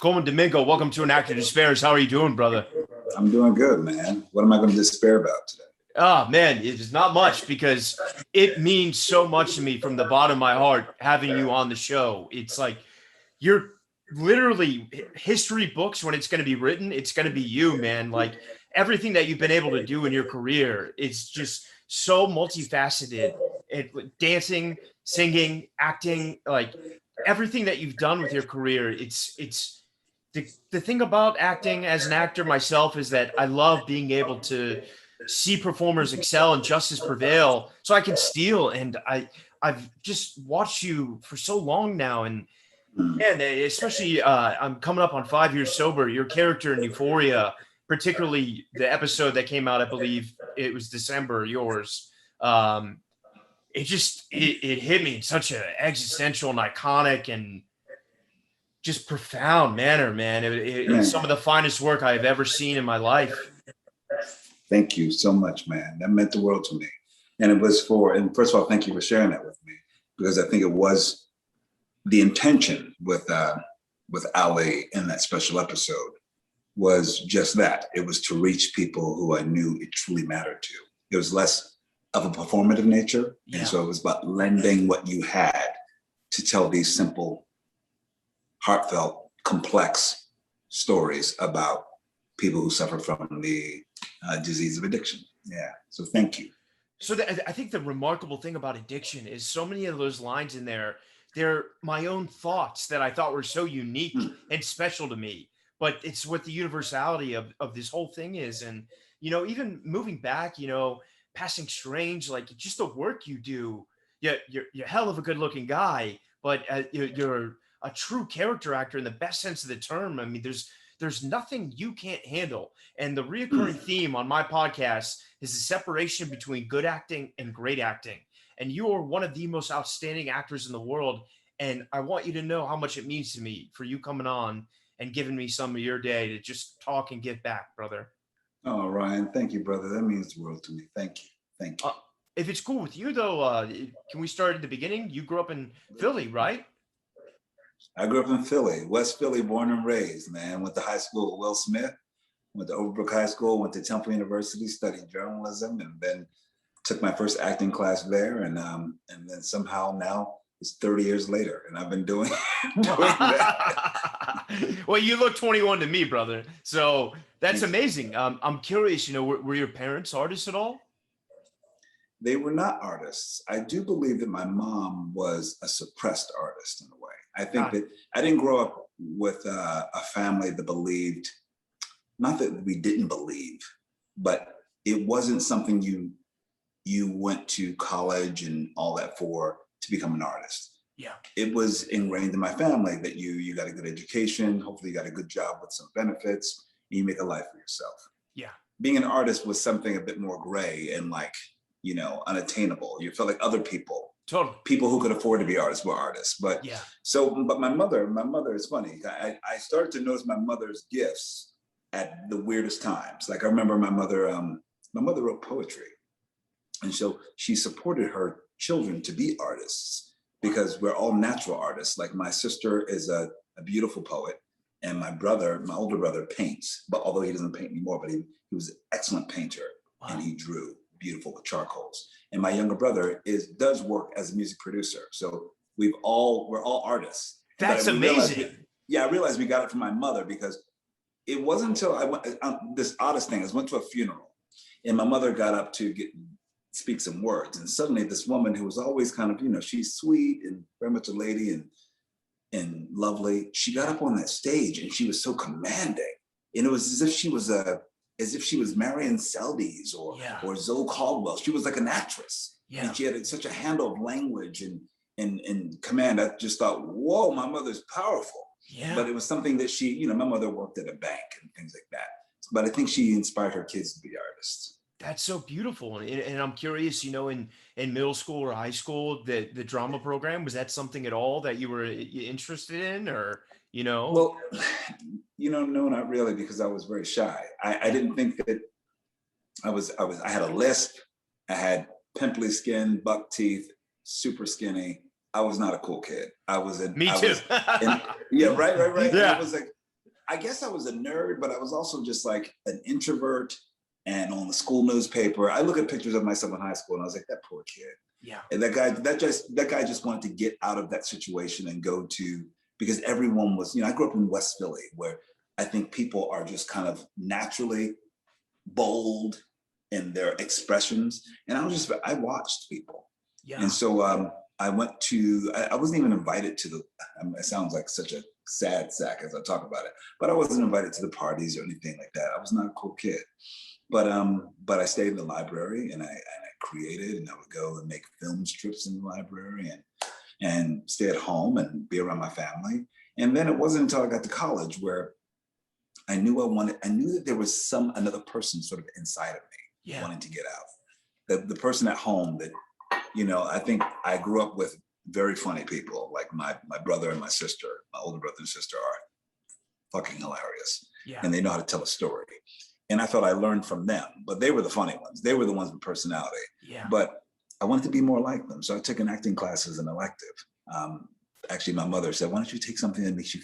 Colman Domingo. Welcome to An Actor Despairs. How are you doing, brother? I'm doing good, man. What am I going to despair about today? Oh, man, it's not much because it means so much to me from the bottom of my heart having you on the show. It's like you're literally history books when it's going to be written. It's going to be you, man. Like everything that you've been able to do in your career, it's just so multifaceted. Dancing, singing, acting, like everything that you've done with your career. It's the thing about acting as an actor myself is that I love being able to see performers excel and justice prevail so I can steal. And I've just watched you for so long now. And Hmm. man, especially I'm coming up on 5 years sober. Your character in Euphoria, particularly the episode that came out, I believe it was December, yours. Um, it hit me in such an existential and iconic and just profound manner, man. It's some Man, of the finest work I've ever seen in my life. thank you so much, man. That meant the world to me. And it was and first of all, thank you for sharing that with me because I think it was the intention with Ali in that special episode was just that. It was to reach people who I knew it truly mattered to. It was less of a performative nature. Yeah. And so it was about lending what you had to tell these simple, heartfelt, complex stories about people who suffer from the disease of addiction. Yeah. So thank you. So I think the remarkable thing about addiction is so many of those lines in there, they're my own thoughts that I thought were so unique Hmm. and special to me. But it's what the universality of this whole thing is. And, even moving back, passing strange, like just the work you do, yeah, you're a hell of a good looking guy, but you're a true character actor in the best sense of the term. I mean, there's nothing you can't handle. And the reoccurring theme on my podcast is the separation between good acting and great acting. And you are one of the most outstanding actors in the world. And I want you to know how much it means to me for you coming on and giving me some of your day to just talk and give back, brother. Oh, Ryan, thank you, brother. That means the world to me. Thank you. Thank you. Uh, if it's cool with you, though, can we start at the beginning? You grew up in Philly, right? I grew up in Philly, West Philly, born and raised, man. Went to high school with Will Smith, went to Overbrook High School, went to Temple University, studied journalism, and then took my first acting class there. And then somehow now it's 30 years later, and I've been doing, doing that. Well, you look 21 to me, brother. So that's amazing. I'm curious, were your parents artists at all? They were not artists. I do believe that my mom was a suppressed artist in a way. I think God, that I didn't grow up with a family that believed, not that we didn't believe, but it wasn't something you went to college and all that for to become an artist. yeah, It was ingrained in my family that you got a good education, hopefully you got a good job with some benefits, and you make a life for yourself. yeah, Being an artist was something a bit more gray and like, unattainable. You felt like other totally. people who could afford to be artists were artists. Yeah. But my mother is funny. I started to notice my mother's gifts at the weirdest times. Like I remember my mother wrote poetry. And so she supported her children to be artists because we're all natural artists. Like my sister is a beautiful poet and my older brother paints, but although he doesn't paint anymore, but he was an excellent painter. Wow. And he drew beautiful with charcoals. And my younger brother does work as a music producer. So we're all artists. That's amazing. I realized we got it from my mother because it wasn't until I went, this oddest thing, I went to a funeral and my mother got up to speak some words. And suddenly this woman who was always kind of, she's sweet and very much a lady and lovely. She got up on that stage and she was so commanding. And it was as if she was Marion Seldes or Zoe Caldwell. She was like an actress. Yeah. And she had such a handle of language and command. I just thought, whoa, my mother's powerful. Yeah. But it was something that my mother worked at a bank and things like that. But I think she inspired her kids to be artists. That's so beautiful. And I'm curious, in middle school or high school, the drama program, was that something at all that you were interested in or, Well, no, not really, because I was very shy. I didn't think that I had a lisp. I had pimply skin, buck teeth, super skinny. I was not a cool kid. Me too. Yeah, right. Yeah. I was like, I guess I was a nerd, but I was also just like an introvert. And on the school newspaper, I look at pictures of myself in high school, and I was like, that poor kid. Yeah. And that guy just wanted to get out of that situation and go to, because everyone was, I grew up in West Philly, where I think people are just kind of naturally bold in their expressions. And I watched people. Yeah. And so I went to, I wasn't even invited to it sounds like such a sad sack as I talk about it, but I wasn't invited to the parties or anything like that. I was not a cool kid. But I stayed in the library, and I created, and I would go and make film strips in the library, and stay at home and be around my family. And then it wasn't until I got to college where I knew that there was another person sort of inside of me wanting to get out. The person at home that, I think I grew up with very funny people. Like my brother and my sister, my older brother and sister are fucking hilarious. Yeah. And they know how to tell a story. And I thought I learned from them, but they were the funny ones. They were the ones with personality. Yeah. But I wanted to be more like them. So I took an acting class as an elective. Actually, my mother said, why don't you take something that makes you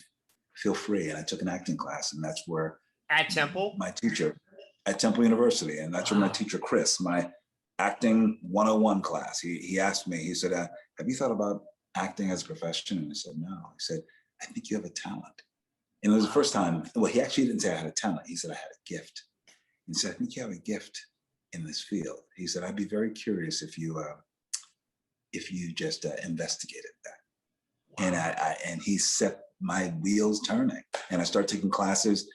feel free? And I took an acting class, and that's where at Temple? My teacher at Temple University. And that's where my teacher, Chris, my acting 101 class, he asked me, he said, have you thought about acting as a profession? And I said, no. He said, I think you have a talent. And it was the first time, well, he actually didn't say I had a talent. He said I had a gift. He said, I think you have a gift in this field. He said, I'd be very curious if you just investigated that. Wow. And he set my wheels turning. And I started taking classes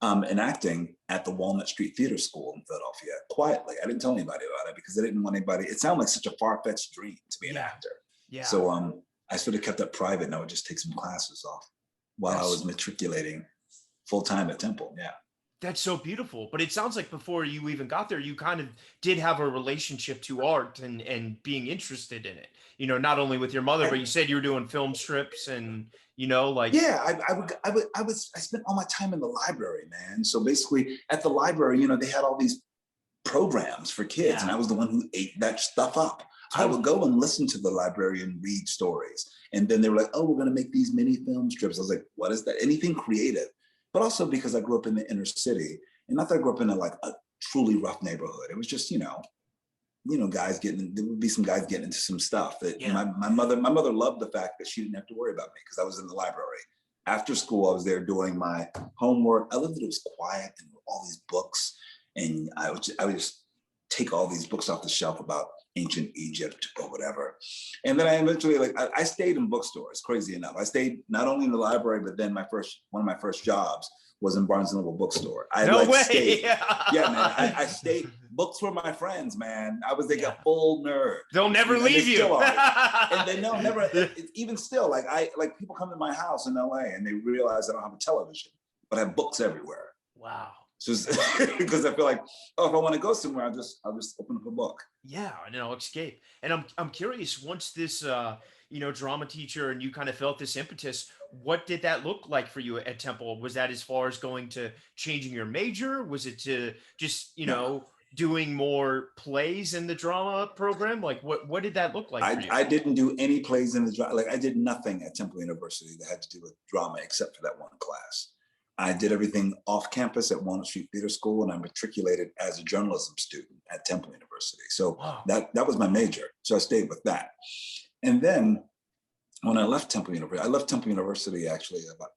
in acting at the Walnut Street Theater School in Philadelphia, quietly. I didn't tell anybody about it because I didn't want anybody, it sounded like such a far-fetched dream to be an actor. Yeah. So I sort of kept that private, and I would just take some classes off while I was matriculating full-time at Temple. Yeah. That's so beautiful. But it sounds like before you even got there, you kind of did have a relationship to art and being interested in it, not only with your mother, but you said you were doing film strips and, Yeah, I spent all my time in the library, man. So basically at the library, they had all these programs for kids, and I was the one who ate that stuff up. I would go and listen to the librarian read stories. And then they were like, oh, we're going to make these mini film strips. I was like, what is that? Anything creative. But also because I grew up in the inner city, and not that I grew up in a truly rough neighborhood. It was just, guys there would be some guys getting into some stuff that my mother loved the fact that she didn't have to worry about me because I was in the library. After school, I was there doing my homework. I loved that it was quiet and all these books. And I would just take all these books off the shelf about ancient Egypt or whatever. And then I eventually, I stayed in bookstores, crazy enough. I stayed not only in the library, but then one of my first jobs was in Barnes & Noble bookstore. No way. Stayed. Yeah, man, I stayed. Books were my friends, man. I was a full nerd. They'll never leave you. And they know never, even still, people come to my house in LA and they realize I don't have a television, but I have books everywhere. Wow. Just because I feel like, if I want to go somewhere, I'll just open up a book. Yeah, escape. And I'm curious, once this drama teacher and you kind of felt this impetus, what did that look like for you at Temple? Was that as far as going to changing your major? Was it to just, doing more plays in the drama program? What did that look like for you? I didn't do any plays in the drama. I did nothing at Temple University that had to do with drama except for that one class. I did everything off campus at Walnut Street Theater School, and I matriculated as a journalism student at Temple University. So that was my major. So I stayed with that. And then when I left Temple University actually about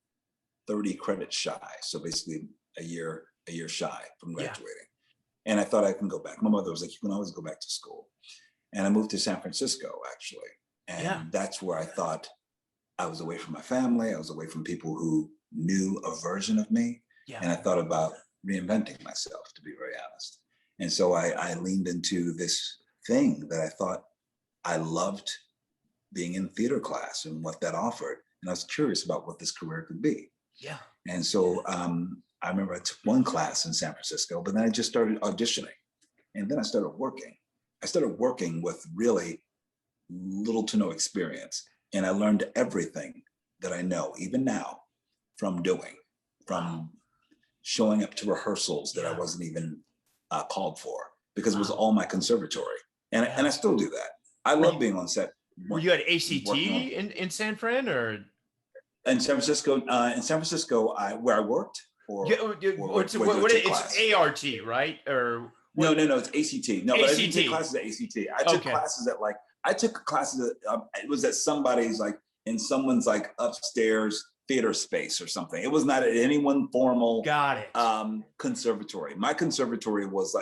30 credits shy. So basically a year shy from graduating. And I thought I can go back. My mother was like, you can always go back to school. And I moved to San Francisco actually. And that's where I thought I was away from my family. I was away from people who knew a version of me. Yeah. And I thought about reinventing myself, to be very honest. And so I leaned into this thing that I thought I loved, being in theater class and what that offered. And I was curious about what this career could be. Yeah. And so I remember I took one class in San Francisco, but then I just started auditioning. And then I started working. I started working with really little to no experience. And I learned everything that I know, even now, from showing up to rehearsals that I wasn't even called for, because it was all my conservatory. And I still do that. I love being on set. Were you at ACT in San Fran, or? In San Francisco, where I worked, or, Yeah, or it's where did I take it's class? ART, right? Or No, what? no, no, it's ACT. No, but I didn't take ACT. classes at ACT. I took Okay. classes at I took classes at, it was at somebody's in someone's upstairs theater space or something. It was not at any one formal Got it. conservatory. My conservatory was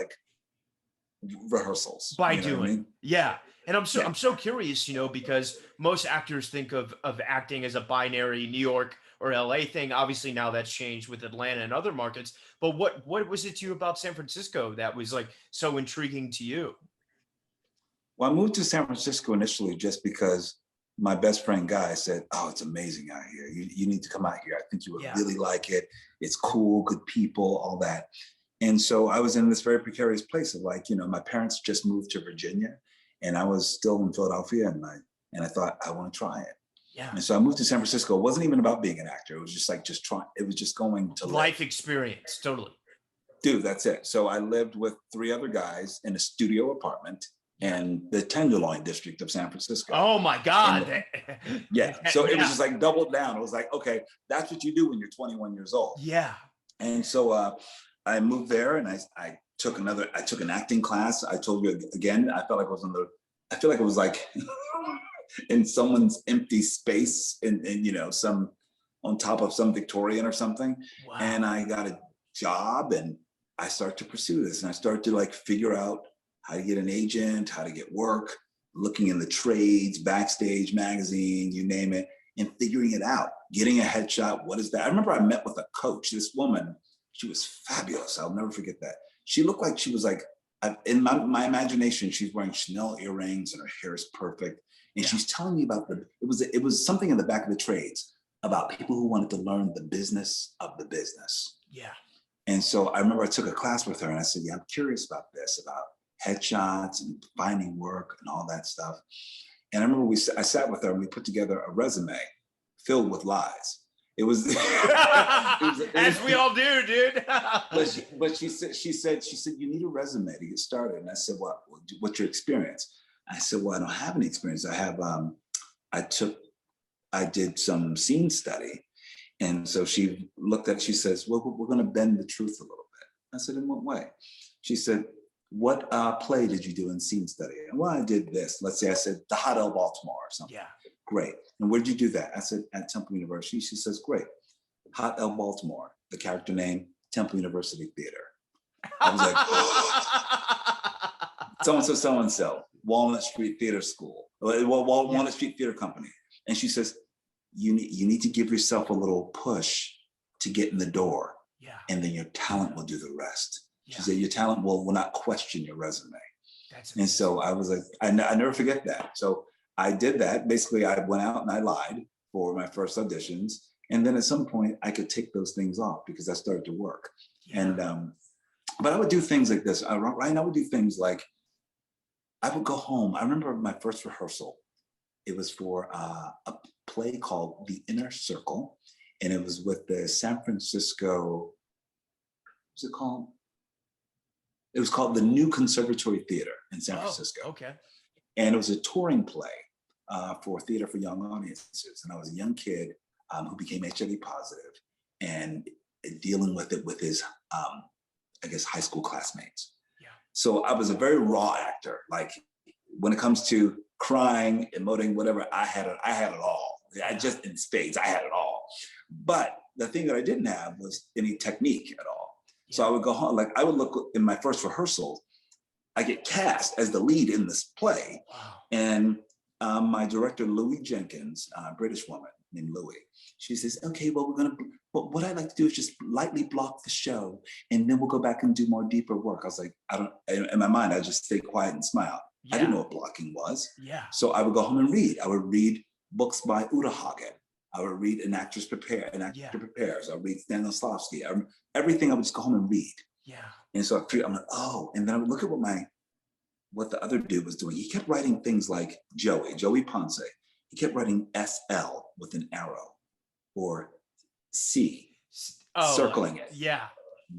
rehearsals. By You know what I doing. mean? Yeah. And Yeah. I'm so curious, because most actors think of acting as a binary New York or LA thing. Obviously now that's changed with Atlanta and other markets. But what was it to you about San Francisco that was so intriguing to you? Well, I moved to San Francisco initially just because my best friend Guy said, "Oh, it's amazing out here. You need to come out here. I think you would Yeah. really like it. It's cool, good people, all that." And so I was in this very precarious place of my parents just moved to Virginia, and I was still in Philadelphia, and I thought I want to try it. Yeah. And so I moved to San Francisco. It wasn't even about being an actor. It was just trying. It was just going to Life live. experience. Totally. Dude, that's it. So I lived with 3 other guys in a studio apartment in the Tenderloin district of San Francisco. Oh my God. Yeah. So it was Yeah. just doubled down. It was okay, that's what you do when you're 21 years old. Yeah. And so I moved there, and I took an acting class. I told you again, I felt like I feel like it was in someone's empty space in some on top of some Victorian or something. Wow. And I got a job, and I started to pursue this, and I started to figure out how to get an agent, how to get work, looking in the trades, Backstage magazine, you name it, and figuring it out, getting a headshot. What is that? I remember I met with a coach, this woman. She was fabulous. I'll never forget that. She looked like she was in my imagination, she's wearing Chanel earrings and her hair is perfect. And Yeah. she's telling me about it was something in the back of the trades about people who wanted to learn the business of the business. Yeah. And so I remember I took a class with her, and I said, "Yeah, I'm curious about this, about headshots and finding work and all that stuff." And I remember I sat with her, and we put together a resume filled with lies. It was, As we all do, dude. but she said, "You need a resume to get started." And I said, "What's your experience?" I said, "Well, I don't have any experience. I have, I did some scene study." And so she looked at it, she says, "Well, we're going to bend the truth a little bit." I said, "In what way?" She said, "What play did you do in scene study?" And, "Well, I did this." Let's say I said the Hotel Baltimore or something. Yeah. "Great. And where did you do that?" I said, "At Temple University." She says, "Great. Hotel Baltimore, the character name, Temple University Theater." I was like, so-and-so, Walnut Street Theater School, Walnut Street Theater Company. And she says, you need to give yourself a little push to get in the door. Yeah. And then your talent will do the rest. Yeah. She said, your talent will not question your resume. That's and so I was like, I never forget that. So I did that. Basically, I went out and I lied for my first auditions. And then at some point I could take those things off because I started to work. Yeah. And, but I would do things like this. Ryan, I would do things like, I would go home. I remember my first rehearsal. It was for a play called The Inner Circle. And it was with the San Francisco, what's it called? It was called the New Conservatory Theater in San Francisco. Okay. And it was a touring play for theater for young audiences. And I was a young kid who became HIV positive and dealing with it with his, I guess, high school classmates. Yeah. So I was a very raw actor. Like when it comes to crying, emoting, whatever, I had it all. I just in spades, I had it all. But the thing that I didn't have was any technique at all. Yeah. So I would go home, like I would look in my first rehearsal, I get cast as the lead in this play. Wow. And my director, Louie Jenkins, a British woman named Louie, she says, okay, well, what I'd like to do is just lightly block the show and then we'll go back and do more deeper work. I was like, in my mind, I just stay quiet and smile. Yeah. I didn't know what blocking was. Yeah. So I would go home and read. I would read books by Uta Hagen. I would read An Actor Prepares. I would read Stanislavski. Everything I would just go home and read. Yeah. And so I'm like, oh, and then I would look at what the other dude was doing. He kept writing things like Joey Ponce. He kept writing SL with an arrow or C, circling it. Yeah.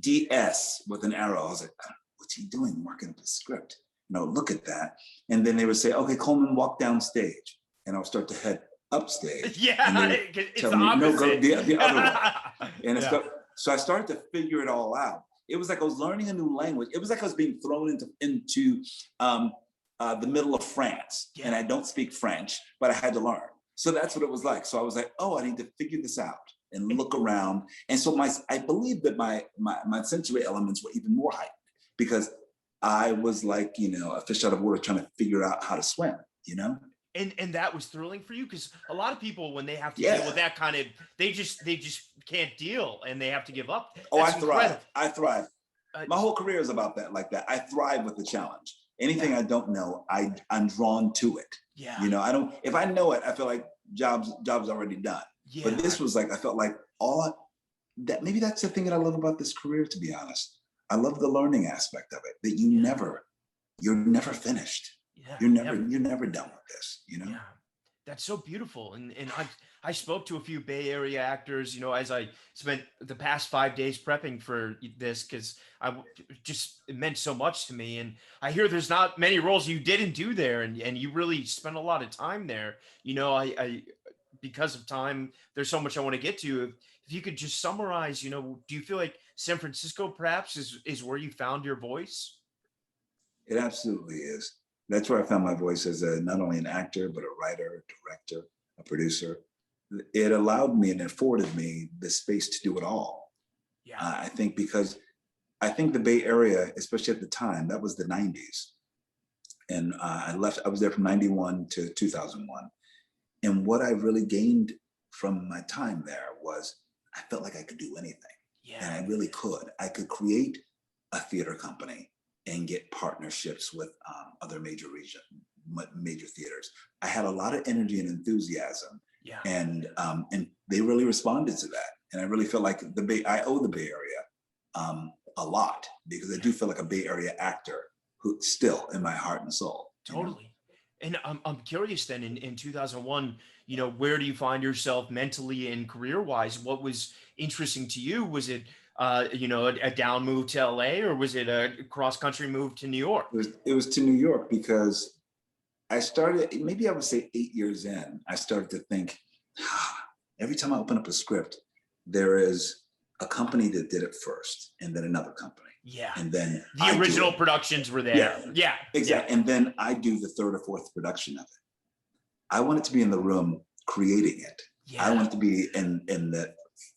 DS with an arrow. I was like, what's he doing marking up the script? And I would look at that. And then they would say, okay, Colman, walk down stage. And I would start to head upstage. Yeah, And they would it's tell the me, no, go opposite. the other way. And Yeah. so I started to figure it all out. It was like I was learning a new language. It was like I was being thrown into the middle of France, and I don't speak French, but I had to learn. So that's what it was like. So I was like, oh, I need to figure this out and look around. And so I believe that my sensory elements were even more heightened because I was like, a fish out of water trying to figure out how to swim, And that was thrilling for you because a lot of people, when they have to Yeah. deal with that kind of, they just can't deal and they have to give up. Oh, That's I incredible. thrive. I thrive. My whole career is about that, like that. I thrive with the challenge. Anything I don't know, I'm drawn to it. Yeah. I don't, if I know it, I feel like job's already done. Yeah. But this was like, I felt like maybe that's the thing that I love about this career, to be honest. I love the learning aspect of it, that you're never finished. Yeah. You're never done with this, Yeah. That's so beautiful. And I spoke to a few Bay Area actors, as I spent the past 5 days prepping for this, because it meant so much to me. And I hear there's not many roles you didn't do there, and you really spent a lot of time there. I because of time, there's so much I want to get to. If you could just summarize, do you feel like San Francisco perhaps is where you found your voice? It absolutely is. That's where I found my voice as not only an actor, but a writer, a director, a producer. It allowed me and afforded me the space to do it all. Yeah. I think because I think the Bay Area, especially at the time, that was the 90s. And I was there from 91 to 2001. And what I really gained from my time there was I felt like I could do anything. Yeah. And I really could. I could create a theater company and get partnerships with other major theaters. I had a lot of energy and enthusiasm, and they really responded to that. And I really feel like I owe the Bay Area a lot, because I do feel like a Bay Area actor who still in my heart and soul. Totally. And I'm curious then, in 2001, where do you find yourself mentally and career wise? What was interesting to you? Was it a down move to LA, or was it a cross country move to New York? It was to New York, because I started, maybe I would say 8 years in, I started to think, every time I open up a script, there is a company that did it first, and then another company. Yeah. And then the original productions were there. Yeah. Exactly. And then I do the third or fourth production of it. I wanted to be in the room creating it. I wanted to be in the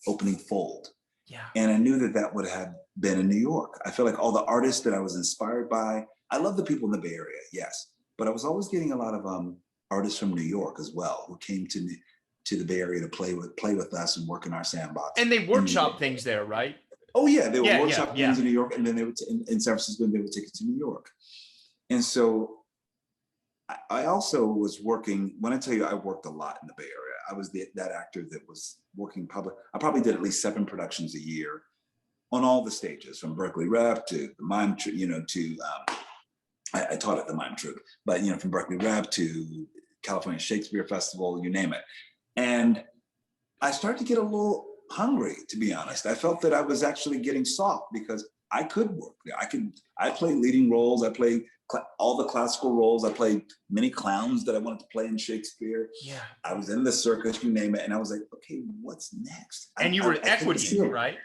opening fold. Yeah. And I knew that would have been in New York. I feel like all the artists that I was inspired by, I love the people in the Bay Area, yes, but I was always getting a lot of artists from New York as well, who came to the Bay Area to play with us and work in our sandbox. And they workshop things there, right? Oh yeah, they would workshop things in New York, and then they would in San Francisco, and they would take it to New York. And so I also was working. When I tell you, I worked a lot in the Bay Area. I was that actor that was working I probably did at least 7 productions a year on all the stages, from Berkeley Rep to the Mime Troupe, I taught at the Mime Troupe, but from Berkeley Rep to California Shakespeare Festival, you name it. And I started to get a little hungry, to be honest. I felt that I was actually getting soft, because I could work there. I played leading roles. I played all the classical roles. I played many clowns that I wanted to play in Shakespeare. Yeah. I was in the circus, you name it. And I was like, okay, what's next? And you were equity, right?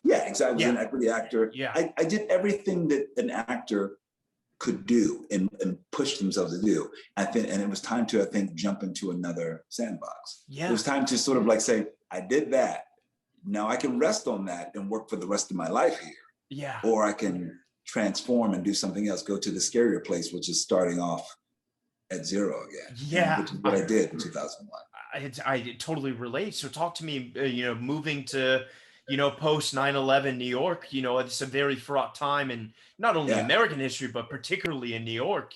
Yeah, exactly. I was an equity actor. Yeah. I did everything that an actor could do and push themselves to do. And it was time to, I think, jump into another sandbox. Yeah. It was time to sort of like say, I did that. Now I can rest on that and work for the rest of my life here. Yeah. Or I can transform and do something else, go to the scarier place, which is starting off at zero again. Yeah. Which is what I did in 2001. I totally relate. So talk to me, moving to, post 9/11 New York, it's a very fraught time in not only American history, but particularly in New York.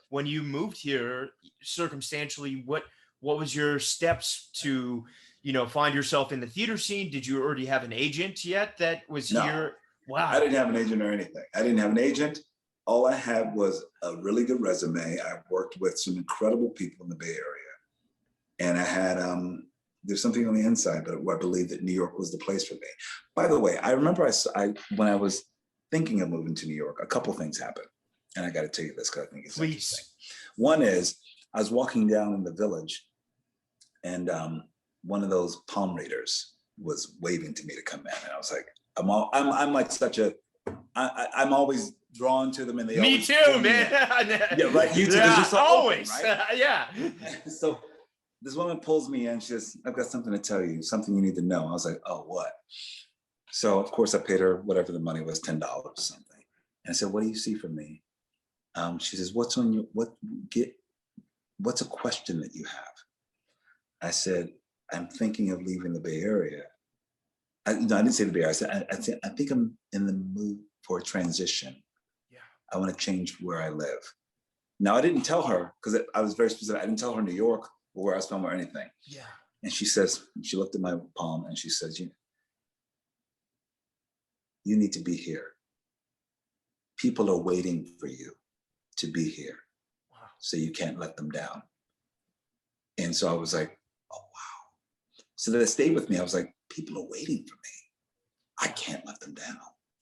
When you moved here, circumstantially, what was your steps to, find yourself in the theater scene? Did you already have an agent yet that was here? Wow. I didn't have an agent or anything. I didn't have an agent. All I had was a really good resume. I worked with some incredible people in the Bay Area. And I had, there's something on the inside, but I believe that New York was the place for me. By the way, I remember when I was thinking of moving to New York, a couple things happened. And I got to tell you this, because I think it's interesting. One is, I was walking down in the Village, and one of those palm readers was waving to me to come in, and I was like, I'm like such a, I'm always drawn to them, and they Me always too, man. Yeah, right. You too. Yeah, You're so always. open, right? Yeah. So this woman pulls me in. She says, "I've got something to tell you, something you need to know." I was like, "Oh, what?" So of course I paid her whatever the money was, $10 or something. And I said, "What do you see from me?" She says, "What's on your what's a question that you have?" I said, "I'm thinking of leaving the Bay Area." No, I didn't say the Bay Area. I said, I think I'm in the mood for a transition. Yeah. I want to change where I live. Now, I didn't tell her, because I was very specific. I didn't tell her New York or where I was from or anything. Yeah. And she says, she looked at my palm and she says, you need to be here. People are waiting for you to be here. Wow. So you can't let them down. And so I was like, oh, wow. So that stayed with me. I was like, people are waiting for me. I can't let them down.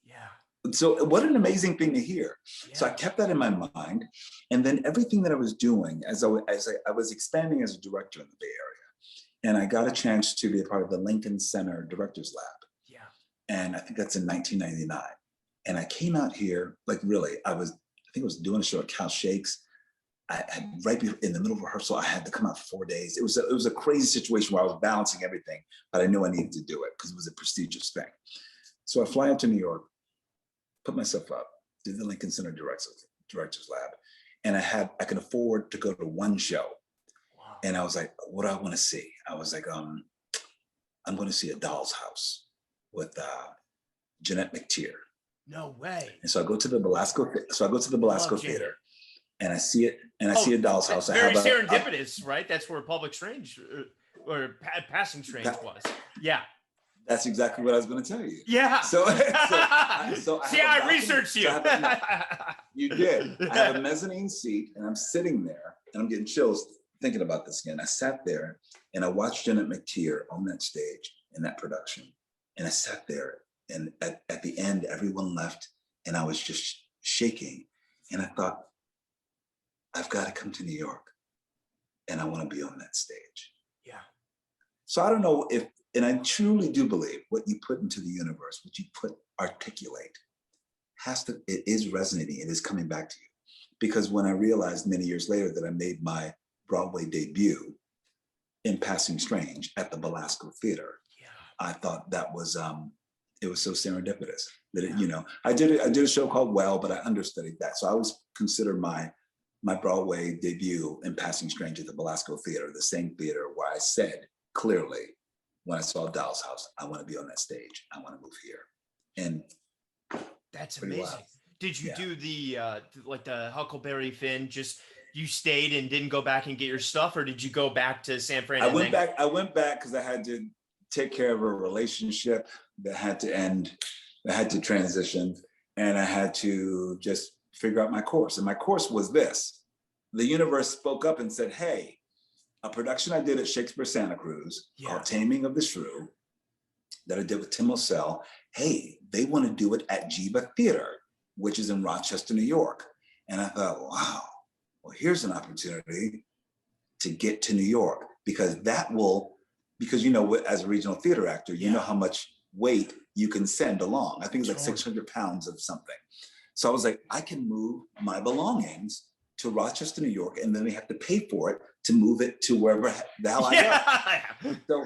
Yeah. So what an amazing thing to hear. Yeah. So I kept that in my mind. And then everything that I was doing, as I was expanding as a director in the Bay Area, and I got a chance to be a part of the Lincoln Center Directors Lab. Yeah. And I think that's in 1999. And I came out here, like really, I think I was doing a show at Cal Shakes. I had right in the middle of rehearsal, I had to come out for 4 days. It was a crazy situation where I was balancing everything, but I knew I needed to do it because it was a prestigious thing. So I fly out to New York, put myself up, did the Lincoln Center Directors Lab, and I could afford to go to one show. Wow. And I was like, what do I want to see? I was like, I'm going to see A Doll's House with Jeanette McTeer. No way. And so I go to the Belasco Theater, and I see it, and I see A Doll's House. Very serendipitous, right? That's where Public Strange or Passing Strange was. Yeah. That's exactly what I was going to tell you. Yeah. So see, I researched you. You did. I have a mezzanine seat, and I'm sitting there, and I'm getting chills thinking about this again. I sat there, and I watched Jeanette McTeer on that stage in that production, and I sat there, and at the end, everyone left, and I was just shaking, and I thought, I've got to come to New York, and I want to be on that stage. Yeah. So I don't know if, and I truly do believe what you put into the universe, what you articulate, it is resonating, it is coming back to you. Because when I realized many years later that I made my Broadway debut in Passing Strange at the Belasco Theater, I thought that was, it was so serendipitous that it, I did a show called Well, but I understudied that. So I always consider my Broadway debut in Passing Strange at the Belasco Theater, the same theater where I said clearly, when I saw Doll's House, I want to be on that stage. I want to move here. And that's amazing. Wild. Did you do the like the Huckleberry Finn? Just you stayed and didn't go back and get your stuff, or did you go back to San Fran? I went back because I had to take care of a relationship that had to end, that had to transition, and I had to just figure out my course. And my course was this: the universe spoke up and said, "Hey, a production I did at Shakespeare Santa Cruz called Taming of the Shrew that I did with Tim O'Sell. Hey, they want to do it at Jiba Theater, which is in Rochester, New York." And I thought, wow, well, here's an opportunity to get to New York, because because as a regional theater actor, you know how much weight you can send along. I think it's like 600 pounds of something. So I was like, I can move my belongings to Rochester, New York, and then they have to pay for it to move it to wherever the hell I go. So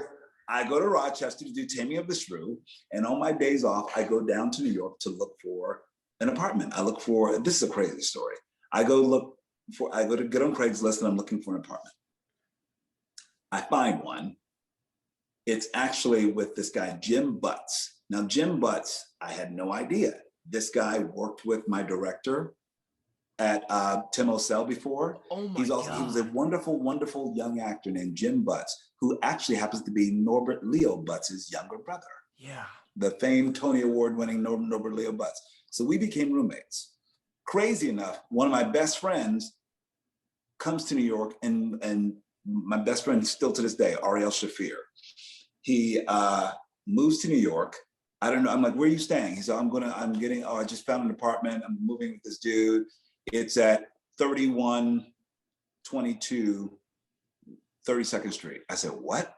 I go to Rochester to do Taming of the Shrew, and on my days off, I go down to New York to look for an apartment. This is a crazy story. I go to get on Craigslist, and I'm looking for an apartment. I find one. It's actually with this guy, Jim Butts. Now, Jim Butts, I had no idea. This guy worked with my director at Tim O'Sell before. Oh my God. He was a wonderful, wonderful young actor named Jim Butts, who actually happens to be Norbert Leo Butts' younger brother. Yeah. The famed Tony Award-winning Norbert Leo Butts. So we became roommates. Crazy enough, one of my best friends comes to New York, and my best friend still to this day, Ariel Shafir. He moves to New York. I don't know. I'm like, where are you staying? He said, I just found an apartment. I'm moving with this dude. It's at 3122 32nd Street. I said, what?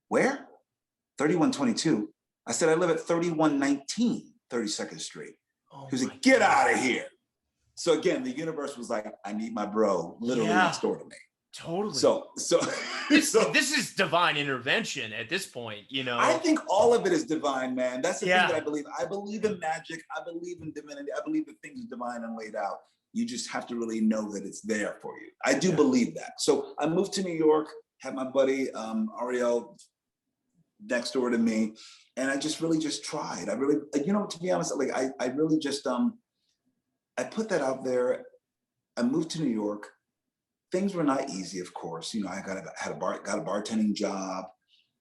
Where? 3122. I said, I live at 3119 32nd Street. Oh He was my like, get God. out of here. So again, the universe was like, I need my bro literally Yeah. next door to me. Totally. So this is divine intervention at this point, you know. I think all of it is divine, man. That's the thing Yeah. that I believe. I believe in magic. I believe in divinity. I believe that things are divine and laid out. You just have to really know that it's there for you. I do believe that. So I moved to New York, had my buddy Ariel next door to me, and I just really just tried. I really, you know, to be honest, like I really just I put that out there. I moved to New York. Things were not easy, of course. You know, I got a bartending job.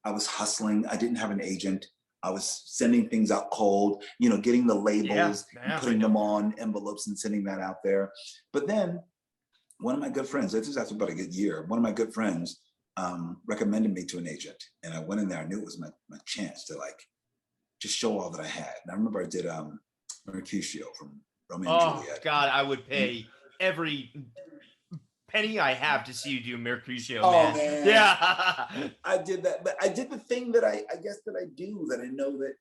I was hustling. I didn't have an agent. I was sending things out cold, you know, getting the labels, and putting them on envelopes and sending that out there. But then one of my good friends, this is after about a good year, one of my good friends recommended me to an agent. And I went in there. I knew it was my chance to like just show all that I had. And I remember I did Mercutio from Romeo and Juliet. Oh God, I would pay every penny I have to see you do Mercutio, man. Yeah. I did that, but I did the thing that I guess that I do, that I know that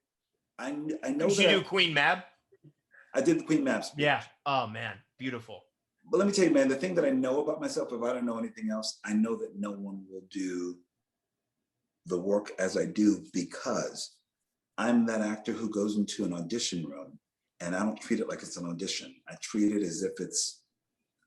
I know. Did you do Queen Mab? I did the Queen Mab speech. Yeah. Oh man, beautiful. But let me tell you, man, the thing that I know about myself, if I don't know anything else, I know that no one will do the work as I do, because I'm that actor who goes into an audition room and I don't treat it like it's an audition. I treat it as if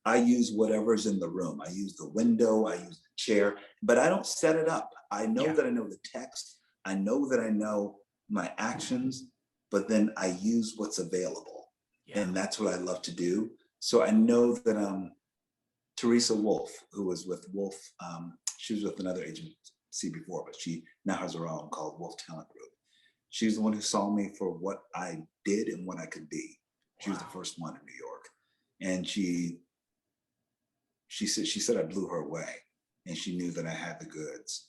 I use whatever's in the room. I use the window, I use the chair, but I don't set it up. I know that I know the text. I know that I know my actions, but then I use what's available. Yeah. And that's what I love to do. So I know that Teresa Wolf, who was with Wolf, she was with another agency before, but she now has her own called Wolf Talent Group. She's the one who saw me for what I did and what I could be. She was the first one in New York. And she said I blew her away, and she knew that I had the goods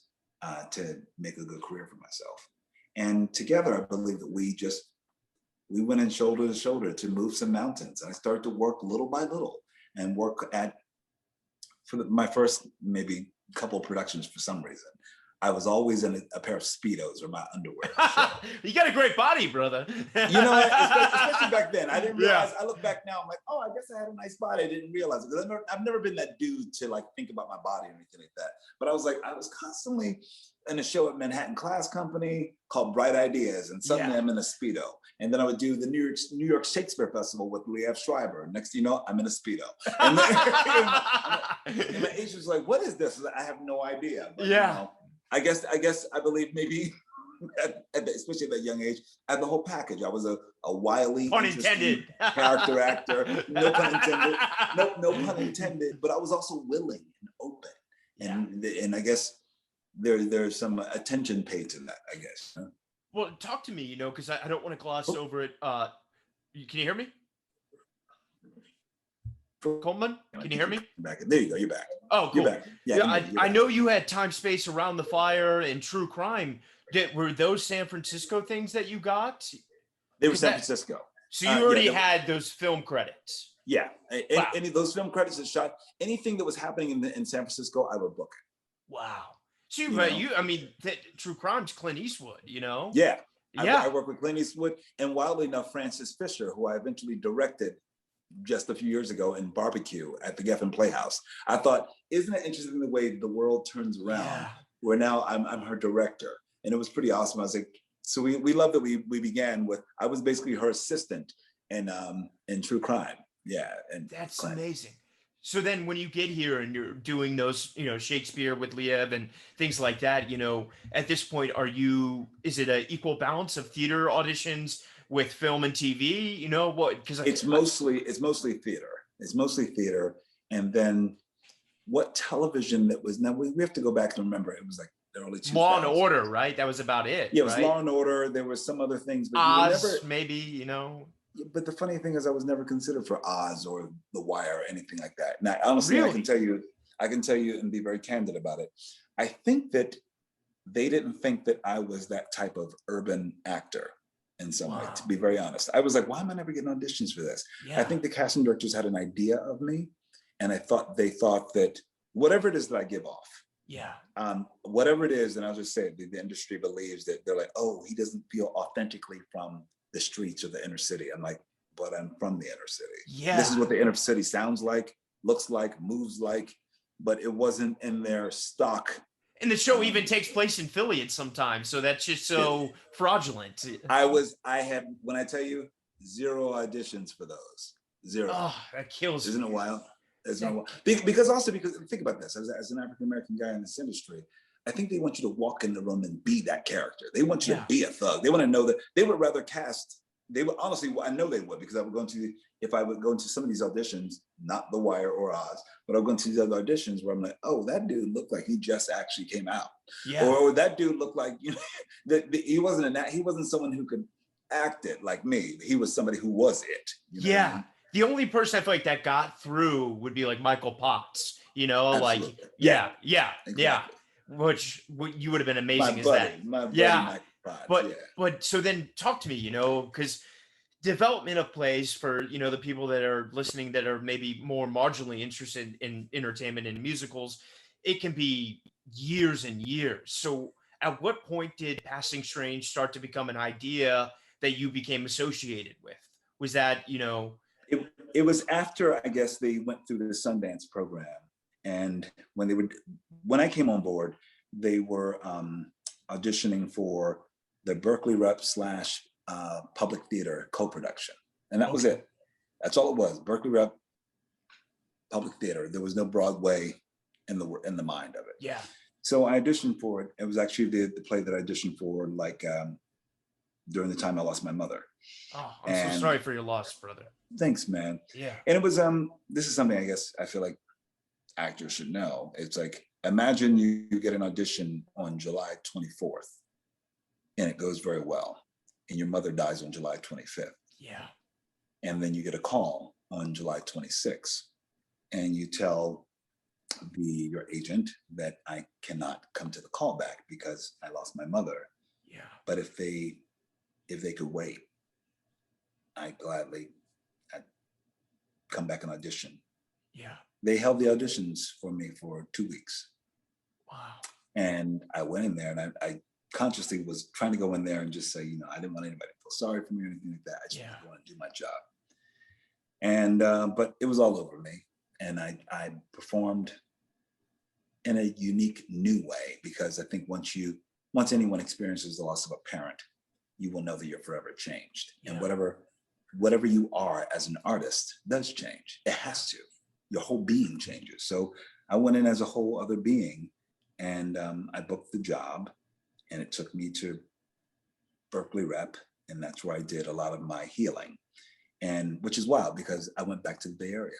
to make a good career for myself. And together, I believe that we went in shoulder to shoulder to move some mountains. And I started to work little by little and work my first maybe couple of productions. For some reason, I was always in a pair of Speedos or my underwear. You got a great body, brother. You know, especially back then. I didn't realize, I look back now, I'm like, oh, I guess I had a nice body. I didn't realize it. Because I've never been that dude to like think about my body or anything like that. But I was constantly in a show at Manhattan Class Company called Bright Ideas. And suddenly I'm in a Speedo. And then I would do the New York Shakespeare Festival with Liev Schreiber. Next thing you know, I'm in a Speedo. And my agent was like, what is this? I have no idea. But, you know, I guess I believe maybe, especially at that young age, I had the whole package. I was a wily, pun intended, character actor. No pun intended. No pun intended. But I was also willing and open. And I guess there's some attention paid to that, I guess. Huh? Well, talk to me, you know, because I don't want to gloss over it. Can you hear me? Colman, can you hear me? Back. There you go. You're back. Oh, cool. You're back. Yeah, I know you had Time, Space, Around the Fire, and True Crime. Were those San Francisco things that you got? They were San Francisco. So you already had those film credits. Yeah. Any of those film credits that shot, anything that was happening in San Francisco, I would book it. Wow. So True Crime's Clint Eastwood, you know? Yeah. I work with Clint Eastwood, and wildly enough, Francis Fisher, who I eventually directed just a few years ago in Barbecue at the Geffen Playhouse. I thought, isn't it interesting the way the world turns around, where now I'm her director. And it was pretty awesome. I was like, so we love that we began with, I was basically her assistant in True Crime. Yeah. And that's amazing. So then when you get here and you're doing those, you know, Shakespeare with Liev and things like that, you know, at this point, is it an equal balance of theater auditions with film and TV? You know what? Because it's mostly theater. It's mostly theater. And then what television that was, now we have to go back and remember, it was like the early 2000s. Law and Order, right? That was about it. Yeah, it was Law and Order. There were some other things, but Oz, maybe, you know. But the funny thing is, I was never considered for Oz or The Wire or anything like that. Now, honestly, really? I can tell you and be very candid about it. I think that they didn't think that I was that type of urban actor in some way, to be very honest. I was like, why am I never getting auditions for this? Yeah. I think the casting directors had an idea of me, and they thought that whatever it is that I give off, Yeah. Whatever it is, and I'll just say it, the industry believes that they're like, oh, he doesn't feel authentically from the streets or the inner city. I'm like, but I'm from the inner city. This is Yeah. what the inner city sounds like, looks like, moves like, but it wasn't in their stock. And the show even takes place in Philly at some time, so that's just so fraudulent. I had, when I tell you, 0 auditions for those. 0. Oh, that kills Isn't me. it wild? Because think about this, as an African American guy in this industry, I think they want you to walk in the room and be that character. They want you to be a thug. They want to know that they would rather cast. They would honestly, I know they would, because if I would go into some of these auditions, not The Wire or Oz, but I'll go into these other auditions where I'm like, oh, that dude looked like he just actually came out, or that dude looked like, you know, that he wasn't someone who could act it like me. He was somebody who was it. You know what I mean? The only person I feel like that got through would be like Michael Potts, you know, Absolutely. like, Exactly. which you would have been amazing my buddy, Michael Potts, but so then talk to me, you know, because development of plays for, you know, the people that are listening that are maybe more marginally interested in entertainment and musicals, it can be years and years. So at what point did Passing Strange start to become an idea that you became associated with? Was that, you know, it was after, I guess, they went through the Sundance program, and when I came on board, they were auditioning for the Berkeley Rep / Public Theater co-production, and that was it. That's all it was. Berkeley Rep, Public Theater. There was no Broadway in the mind of it. Yeah. So I auditioned for it. It was actually the play that I auditioned for, like during the time I lost my mother. Oh, I'm so sorry for your loss, brother. Thanks, man. Yeah. And it was this is something I guess I feel like actors should know. It's like, imagine you get an audition on July 24th and it goes very well, and your mother dies on July 25th. Yeah. And then you get a call on July 26th and you tell your agent that I cannot come to the callback because I lost my mother. Yeah. But if they could wait, I'd come back and audition. Yeah. They held the auditions for me for 2 weeks. Wow. And I went in there, and I consciously was trying to go in there and just say, you know, I didn't want anybody to feel sorry for me or anything like that. I just wanted to do my job. And but it was all over me. And I performed in a unique new way, because I think once anyone experiences the loss of a parent, you will know that you're forever changed. Yeah. And whatever you are as an artist does change. It has to. Your whole being changes. So I went in as a whole other being, and I booked the job, and it took me to Berkeley Rep, and that's where I did a lot of my healing, and which is wild because I went back to the Bay Area.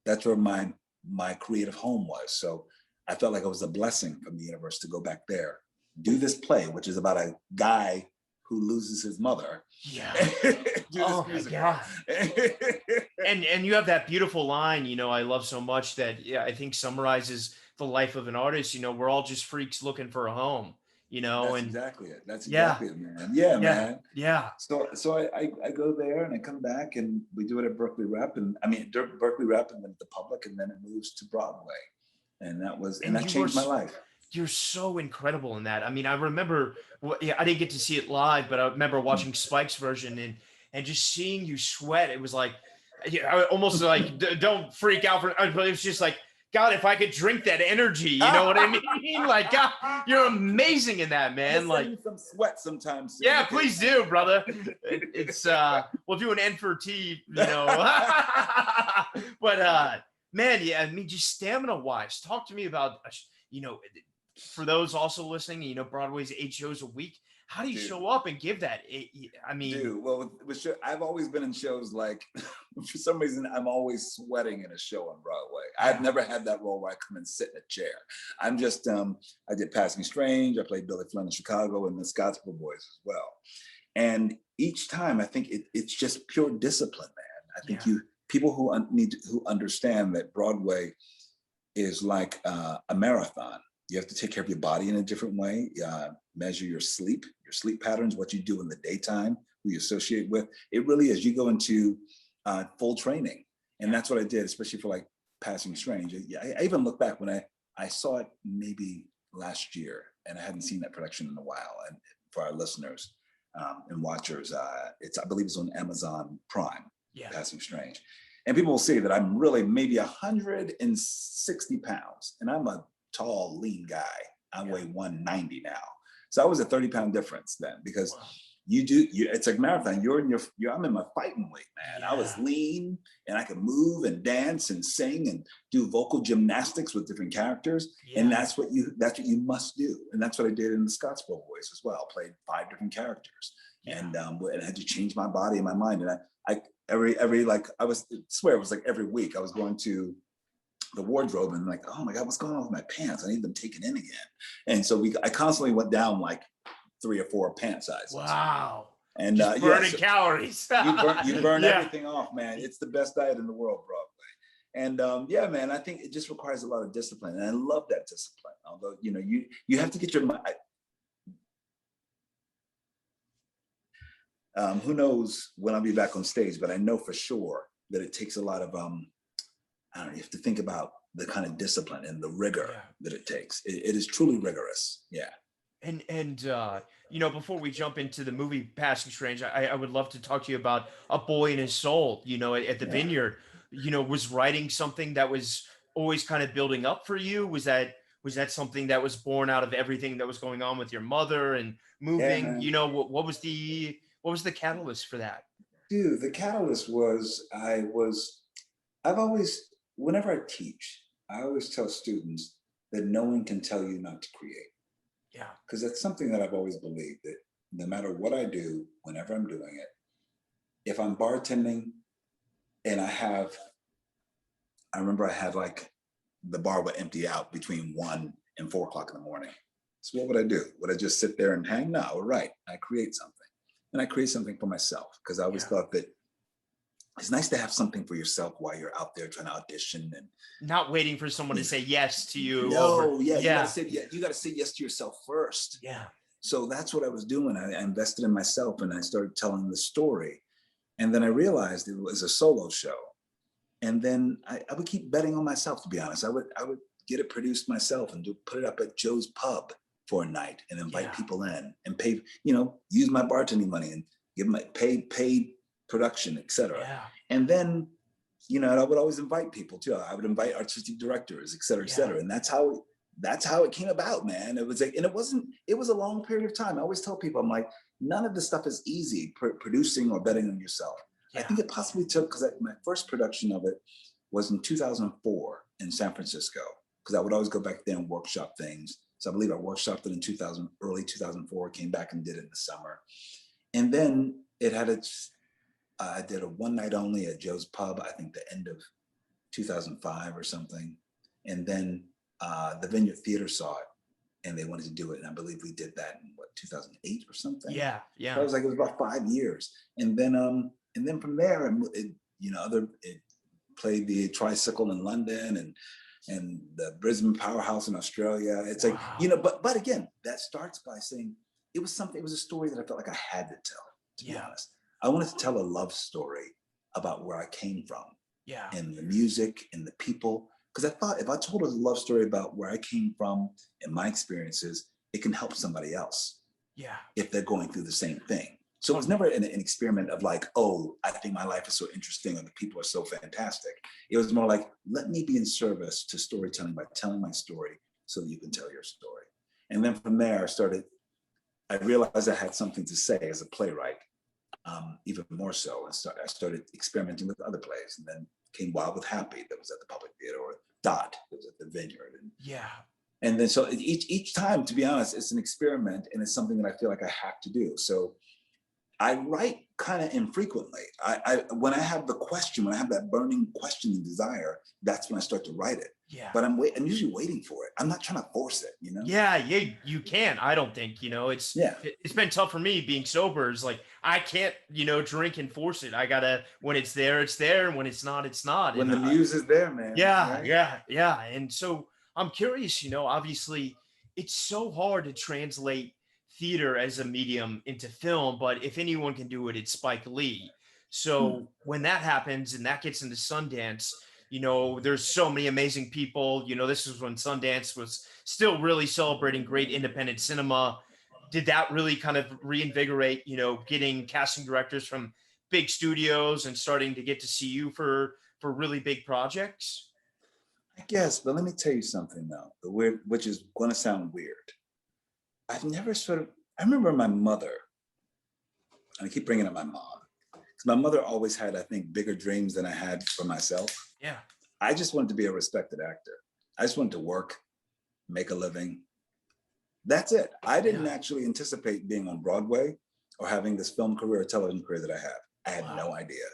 That's where my creative home was. So I felt like it was a blessing from the universe to go back there, do this play, which is about a guy who loses his mother. Yeah. Oh my God. and you have that beautiful line, you know, I love so much that I think summarizes the life of an artist. You know, we're all just freaks looking for a home, you know. That's exactly it. That's exactly it, man. Yeah, man. Yeah. So I go there and I come back, and we do it at Berkeley Rep, and Berkeley Rep, and then at the Public, and then it moves to Broadway. And that changed my life. You're so incredible in that. I mean, I remember, I didn't get to see it live, but I remember watching Spike's version and just seeing you sweat. It was like, almost like, don't freak out but it was just like, God, if I could drink that energy, you know what I mean? Like, God, you're amazing in that, man. Like some sweat sometimes. Yeah, please do, brother. It's we'll do an N for T, you know. But man, I mean, just stamina wise, talk to me about, you know, for those also listening, you know, Broadway's 8 shows a week. How do you show up and give that? I mean, well, I've always been in shows like, for some reason, I'm always sweating in a show on Broadway. I've never had that role where I come and sit in a chair. I'm just, I did Passing Strange. I played Billy Flynn in Chicago, and the Scottsboro Boys as well. And each time, I think it's just pure discipline, man. I think people who understand that Broadway is like a marathon. You have to take care of your body in a different way, measure your sleep patterns, what you do in the daytime, who you associate with. It really is. You go into full training. And that's what I did, especially for like Passing Strange. I even look back when I saw it maybe last year, and I hadn't seen that production in a while. And for our listeners and watchers, I believe it's on Amazon Prime, Yeah. Passing Strange. And people will see that I'm really maybe 160 pounds, and I'm a tall, lean guy. I weigh 190 now. So that was a 30-pound difference then, because it's like marathon. I'm in my fighting weight, man. Yeah. I was lean, and I could move and dance and sing and do vocal gymnastics with different characters. Yeah. And that's what you must do. And that's what I did in the Scottsboro Boys as well. Played 5 different characters. Yeah. And I had to change my body and my mind. And I swear it was like every week I was going to the wardrobe and like, oh my God, what's going on with my pants? I need them taken in again. And so I constantly went down like 3 or 4 pant sizes. Wow. And just burning calories. you burn everything off, man. It's the best diet in the world, Broadway. And yeah, man, I think it just requires a lot of discipline. And I love that discipline. Although, you have to get your mind. Who knows when I'll be back on stage, but I know for sure that it takes a lot of, I don't know, you have to think about the kind of discipline and the rigor that it takes. It is truly rigorous. Yeah. And before we jump into the movie Passing Strange, I would love to talk to you about A Boy and His Soul, at the Vineyard. Was writing something that was always kind of building up for you? Was that something that was born out of everything that was going on with your mother and moving? Yeah. What was the catalyst for that? Dude, the catalyst was I've always, whenever I teach, I always tell students that no one can tell you not to create. Yeah. Because that's something that I've always believed, that no matter what I do, whenever I'm doing it, if I'm bartending and I remember I had like the bar would empty out between 1 and 4 o'clock in the morning. So what would I do? Would I just sit there and hang? No, right. I create something. And I create something for myself, because I always thought that it's nice to have something for yourself while you're out there trying to audition and not waiting for someone to say yes to you. You gotta say yes to yourself first. Yeah. So that's what I was doing. I invested in myself, and I started telling the story. And then I realized it was a solo show. And then I would keep betting on myself, to be honest. I would get it produced myself and put it up at Joe's Pub for a night and invite people in and pay, use my bartending money and give them paid production, etc. Yeah. And then, I would always invite people too. I would invite artistic directors, et cetera. And that's how it came about, man. It was like, and it was a long period of time. I always tell people, I'm like, none of this stuff is easy, producing or betting on yourself. Yeah. I think it possibly took, because my first production of it was in 2004 in San Francisco, because I would always go back there and workshop things. So I believe I workshopped it in early 2004, came back and did it in the summer. And then I did a one night only at Joe's Pub, I think the end of 2005 or something. And then the Vineyard Theater saw it and they wanted to do it. And I believe we did that in 2008 or something. Yeah. Yeah. So it was about 5 years. And then from there, it played the Tricycle in London and the Brisbane Powerhouse in Australia. It's like, but again, that starts by saying it was a story that I felt like I had to tell, to be honest. I wanted to tell a love story about where I came from. Yeah. And the music and the people. Because I thought if I told a love story about where I came from and my experiences, it can help somebody else. Yeah. If they're going through the same thing. So it was never an experiment of like, oh, I think my life is so interesting or the people are so fantastic. It was more like, let me be in service to storytelling by telling my story so that you can tell your story. And then from there, I realized I had something to say as a playwright, even more so. And I started experimenting with other plays, and then came Wild with Happy that was at the Public Theater, or Dot that was at the Vineyard. And then so each time, to be honest, it's an experiment, and it's something that I feel like I have to do. So I write kind of infrequently. When I have the question, when I have that burning question and desire, that's when I start to write it. Yeah. But I'm usually waiting for it. I'm not trying to force it, Yeah, you can't. I don't think, it's been tough for me being sober. It's like, I can't, drink and force it. I gotta, when it's there, it's there. And when it's not, it's not. When the muse is there, man. Yeah, right? Yeah. And so I'm curious, obviously it's so hard to translate theater as a medium into film, but if anyone can do it, it's Spike Lee. So when that happens and that gets into Sundance, there's so many amazing people. This is when Sundance was still really celebrating great independent cinema. Did that really kind of reinvigorate, getting casting directors from big studios and starting to get to see you for really big projects? I guess, but let me tell you something though, the weird, which is going to sound weird. I've never I remember my mother, and I keep bringing up my mom, because my mother always had, I think, bigger dreams than I had for myself. Yeah. I just wanted to be a respected actor. I just wanted to work, make a living. That's it. I didn't actually anticipate being on Broadway or having this film career or television career that I have. I had no idea.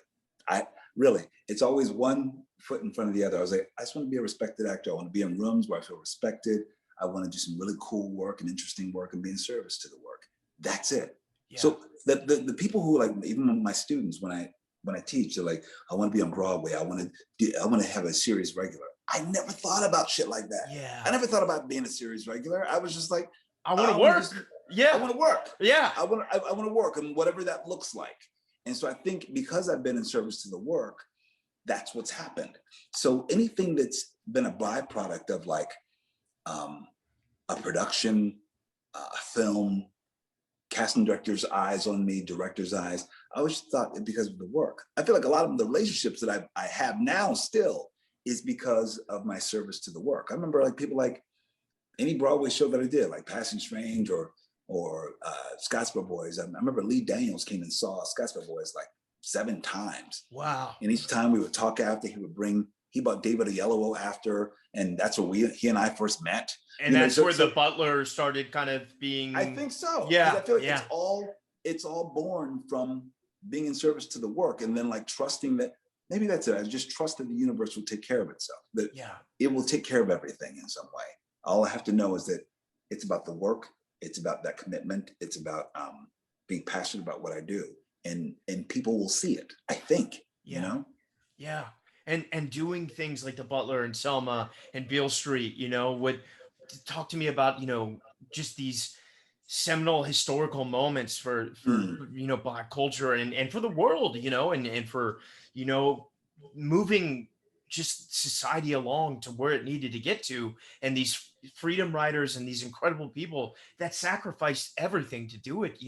Really, it's always one foot in front of the other. I was like, I just want to be a respected actor. I want to be in rooms where I feel respected. I want to do some really cool work and interesting work and be in service to the work. That's it. Yeah. So the people who, like, even my students, when I teach, they're like, I want to be on Broadway. I want to have a series regular. I never thought about shit like that. Yeah. I never thought about being a series regular. I was just like, I want to work. I want to work. Yeah. I want to work, and whatever that looks like. And so I think because I've been in service to the work, that's what's happened. So anything that's been a byproduct of, like, a production, a film, casting director's eyes on me, director's eyes, I always thought it because of the work. I feel like a lot of the relationships that I have now still is because of my service to the work. I remember, like, people, like, any Broadway show that I did, like Passing Strange or Scottsboro Boys. I remember Lee Daniels came and saw Scottsboro Boys like 7 times. Wow. And each time we would talk after, he bought David Oyelowo after, and that's where he and I first met. And that's where the butler started kind of being. I think so. Yeah. I feel like it's all born from being in service to the work, and then, like, trusting that maybe that's it. I just trust that the universe will take care of itself. That it will take care of everything in some way. All I have to know is that it's about the work. It's about that commitment. It's about being passionate about what I do, and people will see it, I think. Yeah. And doing things like The Butler and Selma and Beale Street, would talk to me about, just these seminal historical moments for Black culture and for the world, and for, moving just society along to where it needed to get to, and these freedom riders and these incredible people that sacrificed everything to do it.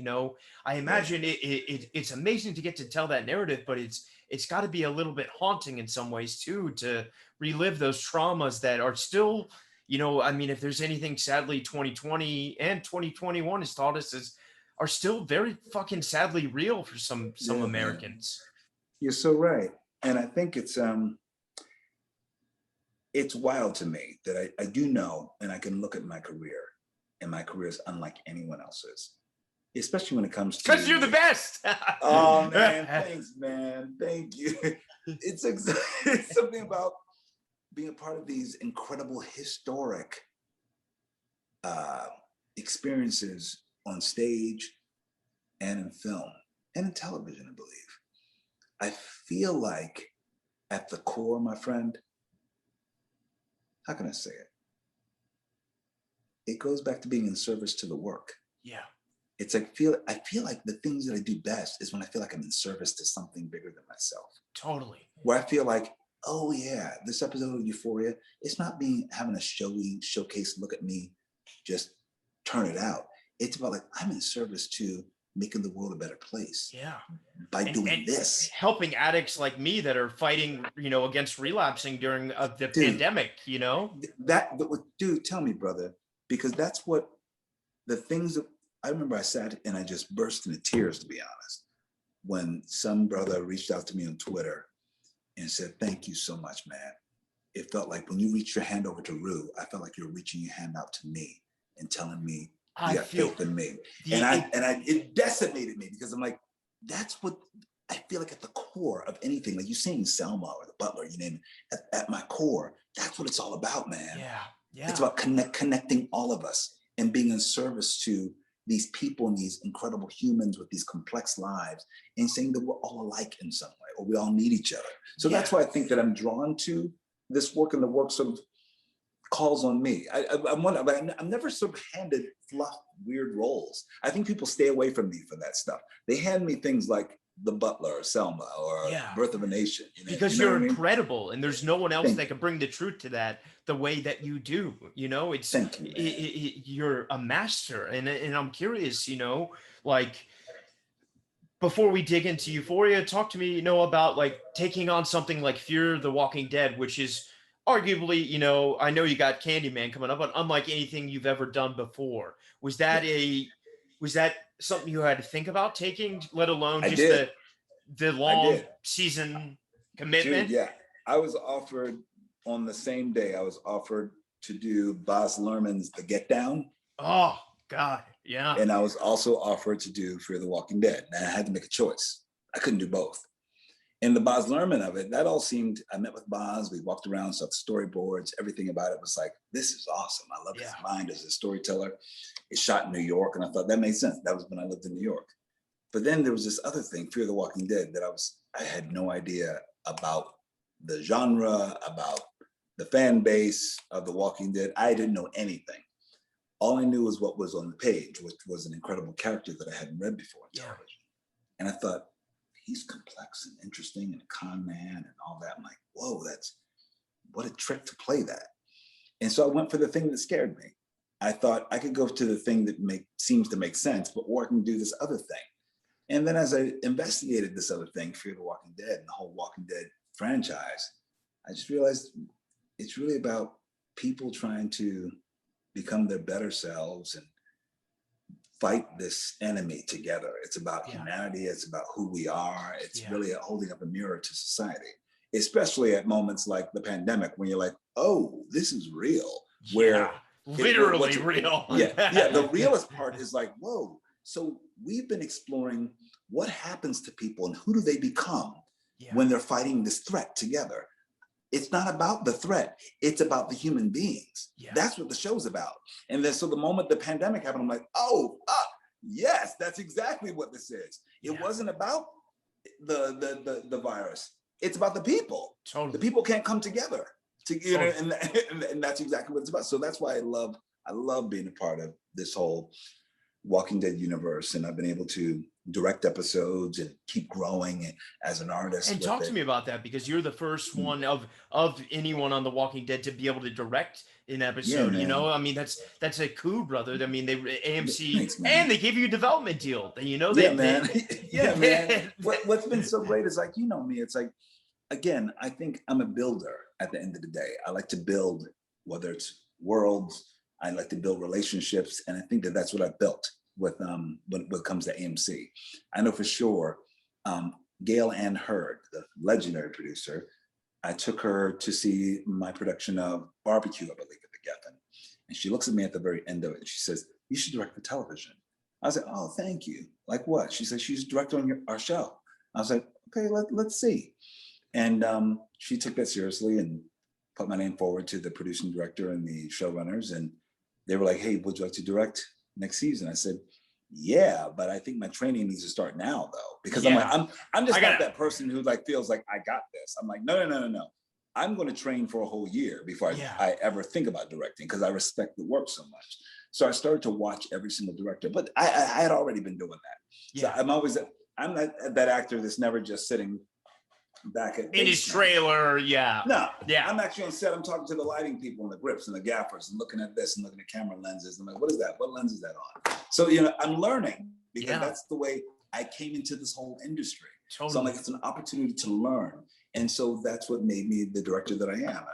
I imagine it's amazing to get to tell that narrative, but it's got to be a little bit haunting in some ways too, to relive those traumas that are still, if there's anything sadly 2020 and 2021 has taught us are still very fucking sadly real for some Americans. Man. You're so right. And I think it's wild to me that I do know, and I can look at my career, and my career is unlike anyone else's, especially when it comes to— Because you're the best. Oh man, thanks, man. Thank you. It's something about being a part of these incredible historic experiences on stage and in film and in television, I believe. I feel like at the core, my friend, how can I say it? It goes back to being in service to the work. Yeah. It's like, I feel like the things that I do best is when I feel like I'm in service to something bigger than myself. Totally. Where I feel like, oh yeah, this episode of Euphoria, it's not having a showcase, look at me, just turn it out. It's about, like, I'm in service to making the world a better place. Yeah. By doing this. Helping addicts like me that are fighting, against relapsing during the pandemic, Dude, tell me, brother, because that's what the things that I remember. I sat and I just burst into tears, to be honest, when some brother reached out to me on Twitter and said, thank you so much, man. It felt like when you reached your hand over to Rue, I felt like you were reaching your hand out to me and telling me you got faith in me. It decimated me, because I'm like, that's what I feel like at the core of anything, like you saying Selma or The Butler, you name it, at my core, that's what it's all about, man. Yeah. It's about connecting all of us and being in service to these people and these incredible humans with these complex lives, and saying that we're all alike in some way, or we all need each other. So that's why I think that I'm drawn to this work, and the work sort of calls on me. I'm never sort of handed fluff, weird roles. I think people stay away from me for that stuff. They hand me things like The Butler or Selma or Yeah. Birth of a Nation. Because you know you're what I mean? incredible, and there's no one else Thank that can bring the truth to that the way that you do. It's Thank you, man. you're a master, and I'm curious. Like before we dig into Euphoria, talk to me, about like taking on something like Fear the Walking Dead, which is arguably, I know you got Candyman coming up, but unlike anything you've ever done before. Was that something you had to think about taking, let alone I just did. the I long did. season Dude, commitment? yeah. I was offered on the same day, I was offered to do Baz Luhrmann's The Get Down. Oh God, yeah. And I was also offered to do Fear the Walking Dead. And I had to make a choice. I couldn't do both. And the Baz Luhrmann of it, that all seemed, I met with Baz, we walked around, saw the storyboards, everything about it was like, this is awesome. I love his mind as a storyteller. It's shot in New York. And I thought that made sense. That was when I lived in New York. But then there was this other thing, Fear the Walking Dead, that I had no idea about the genre, about the fan base of The Walking Dead. I didn't know anything. All I knew was what was on the page, which was an incredible character that I hadn't read before in television. And I thought, he's complex and interesting and a con man and all that. I'm like, whoa, what a trick to play that. And so I went for the thing that scared me. I thought I could go to the thing that seems to make sense, or I can do this other thing. And then as I investigated this other thing, Fear the Walking Dead and the whole Walking Dead franchise, I just realized it's really about people trying to become their better selves and fight this enemy together. It's about humanity. It's about who we are. It's really holding up a mirror to society, especially at moments like the pandemic when you're like, oh, this is real. Where literally real. The realest part is like, whoa. So we've been exploring what happens to people and who do they become when they're fighting this threat together. It's not about the threat. It's about the human beings. That's what the show's about. And then so the moment the pandemic happened, I'm like, yes, that's exactly what this is. It wasn't about the virus. It's about the people. Totally. The people can't come together. And that's exactly what it's about. So that's why I love being a part of this whole Walking Dead universe, and I've been able to direct episodes and keep growing as an artist. And talk to me about that, because you're the first one of anyone on The Walking Dead to be able to direct an episode. I mean, that's a coup, brother. I mean, AMC, thanks, and they gave you a development deal. Man. Man. What's been so great is like, me, it's like, again, I think I'm a builder at the end of the day. I like to build, whether it's worlds, I like to build relationships, and I think that that's what I've built with when it comes to AMC. I know for sure, Gail Ann Hurd, the legendary producer, I took her to see my production of Barbecue, I believe, at the Geffen. And she looks at me at the very end of it and she says, you should direct the television. I was like, oh, thank you. Like what? She said, she's director on our show. I was like, okay, let's see. And she took that seriously and put my name forward to the producing director and the showrunners. And they were like, hey, would you like to direct next season? I said, yeah, but I think my training needs to start now, though, because I'm just not that person who like feels like I got this. I'm like, no. I'm going to train for a whole year before I ever think about directing, because I respect the work so much. So I started to watch every single director, but I had already been doing that. So I'm that actor that's never just sitting back in his trailer. I'm actually on set. I'm talking to the lighting people and the grips and the gaffers and looking at this and looking at camera lenses. I'm like, what is that? What lens is that on? So, I'm learning, because that's the way I came into this whole industry. Totally. So I'm like, it's an opportunity to learn. And so that's what made me the director that I am.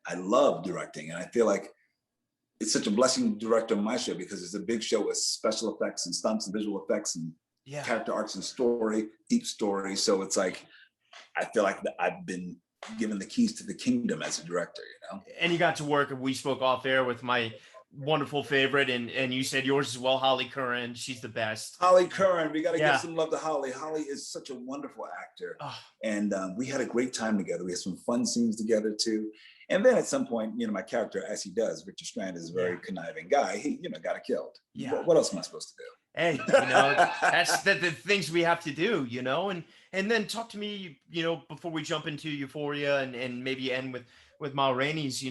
I love directing, and I feel like it's such a blessing to direct on my show, because it's a big show with special effects and stunts and visual effects and character arcs and story, deep story. So it's like, I feel like I've been given the keys to the kingdom as a director, And you got to work, we spoke off air, with my wonderful favorite, and you said yours as well, Holly Curran. She's the best. Holly Curran, we got to give some love to Holly. Holly is such a wonderful actor. And we had a great time together. We had some fun scenes together too. And then at some point, my character, as he does, Victor Strand, is a very conniving guy. He, got killed. What else am I supposed to do? Hey, that's the things we have to do, and then talk to me, before we jump into Euphoria and maybe end with Ma Rainey's,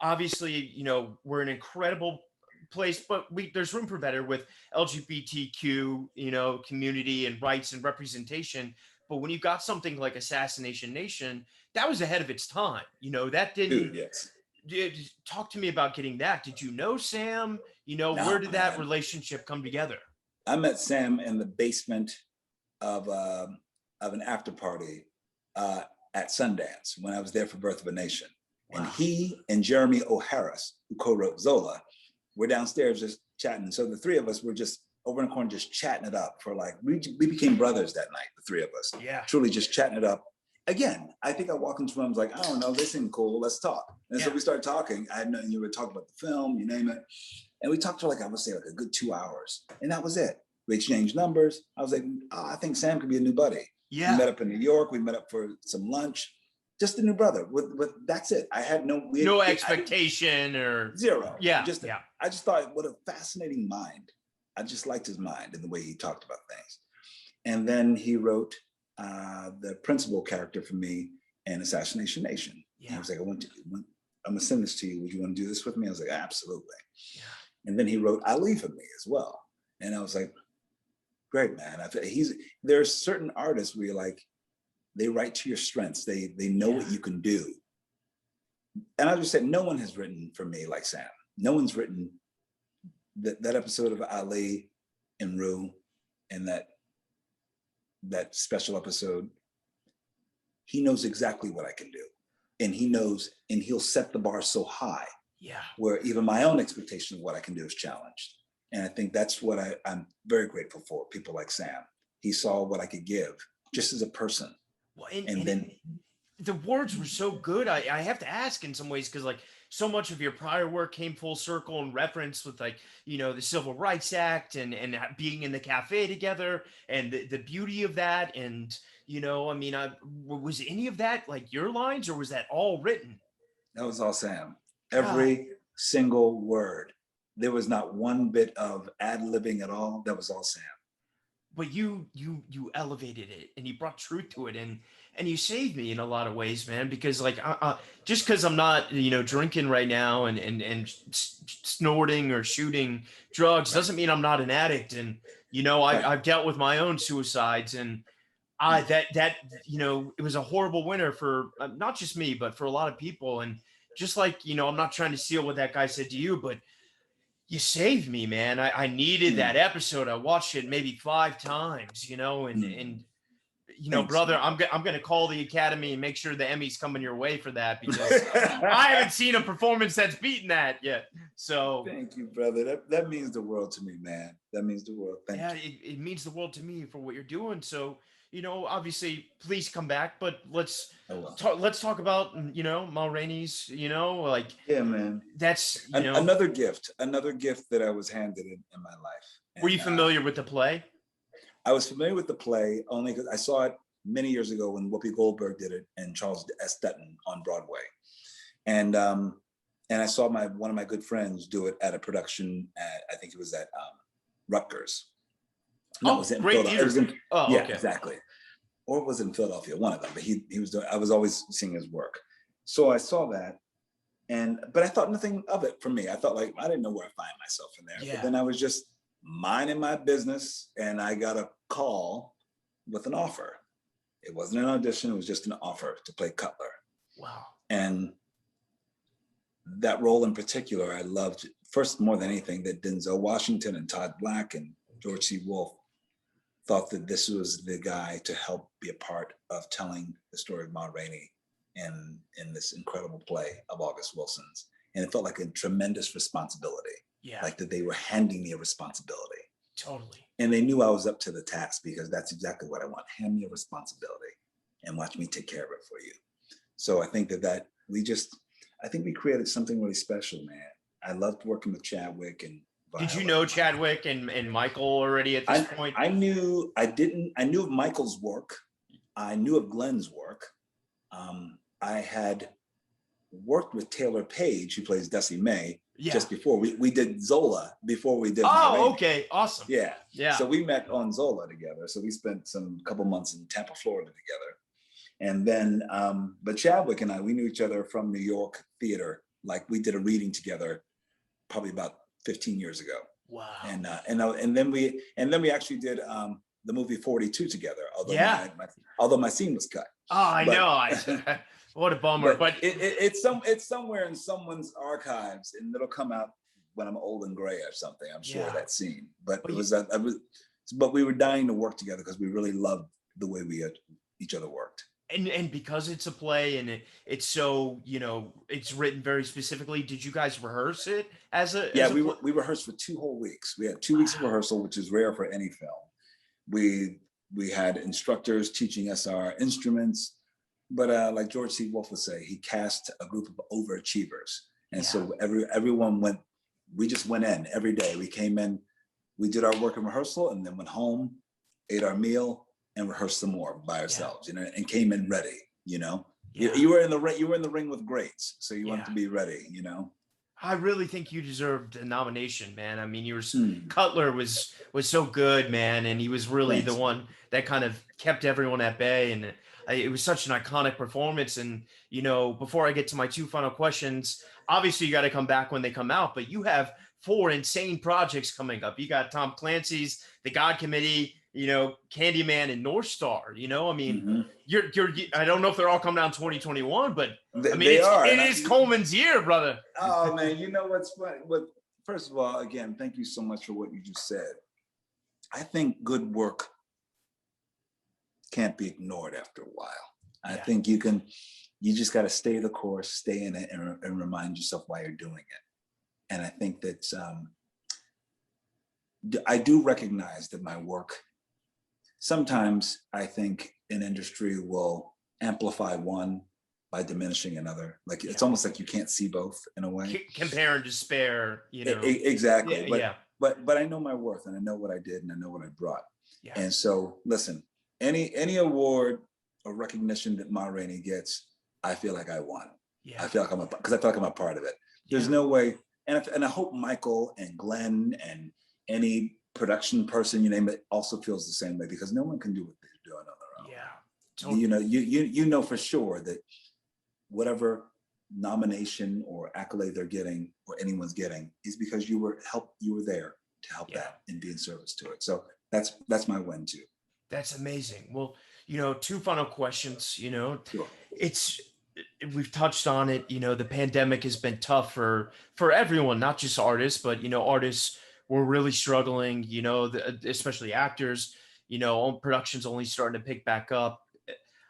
obviously, we're an incredible place, but there's room for better with LGBTQ, community and rights and representation. But when you got something like Assassination Nation, that was ahead of its time. That Dude, didn't. yes. Talk to me about getting that. Did you know Sam? Where No, did that man. relationship come together? I met Sam in the basement of an after party at Sundance when I was there for Birth of a Nation. Wow. And he and Jeremy O'Harris, who co-wrote Zola, were downstairs just chatting. So the three of us were just over in the corner, just chatting it up for we became brothers that night, the three of us. Yeah. Truly just chatting it up. Again, I think I walk into rooms like, I don't know, they seem cool, let's talk. And so we started talking. I had known you were talking about the film, you name it. And we talked for I would say a good 2 hours. And that was it. We exchanged numbers. I was like, I think Sam could be a new buddy. Yeah. We met up in New York. We met up for some lunch. Just a new brother. That's it. I had no expectation or zero. Yeah. I just thought, what a fascinating mind. I just liked his mind and the way he talked about things. And then he wrote the principal character for me in Assassination Nation. Yeah. He was like, I'm gonna send this to you. Would you want to do this with me? I was like, absolutely. Yeah. And then he wrote Ali for me as well. And I was like, great, man. There's certain artists where you're they write to your strengths. They know what you can do. And I just said, no one has written for me like Sam. No one's written that episode of Ali and Rue and that special episode. He knows exactly what I can do. And he knows, and he'll set the bar so high. Yeah. Where even my own expectation of what I can do is challenged. And I think that's what I'm very grateful for, people like Sam. He saw what I could give just as a person. Well, and then the words were so good. I have to ask in some ways, because so much of your prior work came full circle in reference with the Civil Rights Act and being in the cafe together and the beauty of that. And, was any of that your lines, or was that all written? That was all Sam. Every single word. There was not one bit of ad-libbing at all. That was all Sam. But you elevated it and you brought truth to it, and you saved me in a lot of ways, man. Because just because I'm not drinking right now and snorting or shooting drugs doesn't mean I'm not an addict. And I've dealt with my own suicides, and it was a horrible winter for not just me but for a lot of people. And just I'm not trying to steal what that guy said to you, but you saved me, man. I needed that episode. I watched it maybe 5 times, and Thanks, brother, man. I'm going to call the Academy and make sure the Emmy's coming your way for that, because I haven't seen a performance that's beaten that yet. So thank you, brother. That means the world to me, man. That means the world. Thank you. It means the world to me for what you're doing. So, obviously, please come back, but let's talk about, Ma Rainey's, yeah, man. That's, another gift that I was handed in my life. And, were you familiar with the play? I was familiar with the play only because I saw it many years ago when Whoopi Goldberg did it and Charles S. Dutton on Broadway. And I saw one of my good friends do it at a production at, I think it was at Rutgers. No, it was in great theater. Yeah, okay. Exactly. Or it was in Philadelphia, one of them, but he was doing, I was always seeing his work. So I saw that, but I thought nothing of it for me. I thought I didn't know where I find myself in there. Yeah. But then I was just minding my business and I got a call with an offer. It wasn't an audition, it was just an offer to play Cutler. Wow. And that role in particular, I loved first more than anything that Denzel Washington and Todd Black and George C. Wolfe thought that this was the guy to help be a part of telling the story of Ma Rainey in this incredible play of August Wilson's. And it felt like a tremendous responsibility. Yeah. Like that they were handing me a responsibility. Totally. And they knew I was up to the task because that's exactly what I want. Hand me a responsibility and watch me take care of it for you. So I think that I think we created something really special, man. I loved working with Chadwick and Viola. Did you know Chadwick and Michael already at this point? I knew of Michael's work. I knew of Glenn's work. I had worked with Taylor Page, who plays Dusty May, just before we did Zola, before we did. Oh, okay. Awesome. Yeah. Yeah. So we met on Zola together. So we spent some couple months in Tampa, Florida together. And then, but Chadwick and I, we knew each other from New York theater. Like we did a reading together probably about 15 years ago. Wow. And then we actually did the movie 42 together, Yeah. although my scene was cut. Oh, I But- know. What a bummer. But it's somewhere in someone's archives, and it'll come out when I'm old and gray or something. I'm sure, Yeah. that scene. But But it was but we were dying to work together because we really loved the way we each other worked. and because it's a play and it's so, it's written very specifically, did you guys rehearse it Yeah, we rehearsed for 2 whole weeks. We had 2 weeks of rehearsal, which is rare for any film. We had instructors teaching us our instruments, but like George C. Wolfe would say, he cast a group of overachievers, and so everyone went. We just went in every day. We came in, we did our work in rehearsal, and then went home, ate our meal, and rehearsed some more by ourselves, and came in ready. You were in the ring with greats, so you wanted to be ready. I really think you deserved a nomination, man. I mean, Cutler was so good, man, and he was really the one that kind of kept everyone at bay, and it was such an iconic performance. And before I get to my 2 final questions, obviously you got to come back when they come out, but you have 4 insane projects coming up. You got Tom Clancy's The God Committee, Candyman, and North Star. I mean, you're I don't know if they're all coming out in 2021, but it is Colman's year, brother. Oh man, you know what's funny? First of all, again, thank you so much for what you just said. I think good work can't be ignored after a while. I think you just got to stay the course, stay in it, and remind yourself why you're doing it. And I think that I do recognize that my work, sometimes I think an industry will amplify one by diminishing another. Like it's almost like you can't see both in a way. Compare and despair, Exactly. But I know my worth, and I know what I did, and I know what I brought. Yeah. And so listen, any award or recognition that Ma Rainey gets, I feel like I won. Yeah. I feel like I'm a part of it. There's no way, and I hope Michael and Glenn and any production person, you name it, also feels the same way, because no one can do what they're doing on their own. Yeah. Totally. You know for sure that whatever nomination or accolade they're getting, or anyone's getting, is because you were there to help that and be in service to it. So that's my win too. That's amazing. Well, 2 final questions. Sure. We've touched on it. The pandemic has been tough for everyone, not just artists, but artists were really struggling. Especially actors. Production's only starting to pick back up.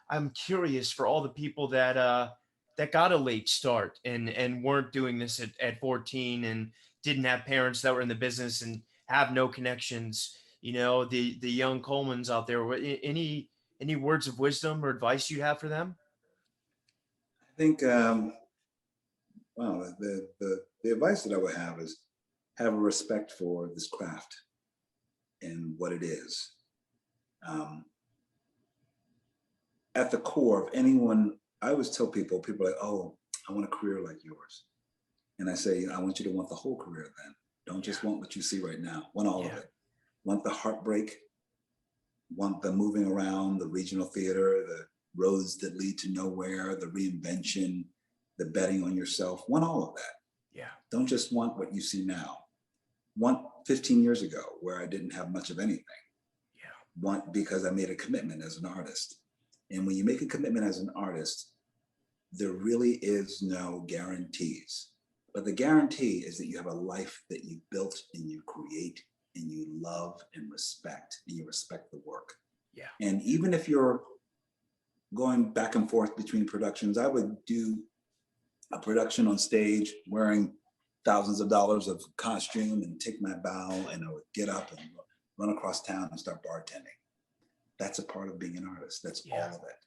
I'm curious, for all the people that got a late start and weren't doing this at 14 and didn't have parents that were in the business and have no connections. The young Colmans out there. Any words of wisdom or advice you have for them? I think, the advice that I would have is have a respect for this craft and what it is. At the core of anyone, I always tell people are like, oh, I want a career like yours. And I say, I want you to want the whole career then. Don't just want what you see right now. Want all of it. Want the heartbreak, want the moving around, the regional theater, the roads that lead to nowhere, the reinvention, the betting on yourself. Want all of that. Yeah. Don't just want what you see now. Want 15 years ago, where I didn't have much of anything. Yeah. Want because I made a commitment as an artist. And when you make a commitment as an artist, there really is no guarantees. But the guarantee is that you have a life that you built and you create and you love and respect, and you respect the work. Yeah. And even if you're going back and forth between productions, I would do a production on stage wearing thousands of dollars of costume and take my bow, and I would get up and run across town and start bartending. That's a part of being an artist. That's all of it.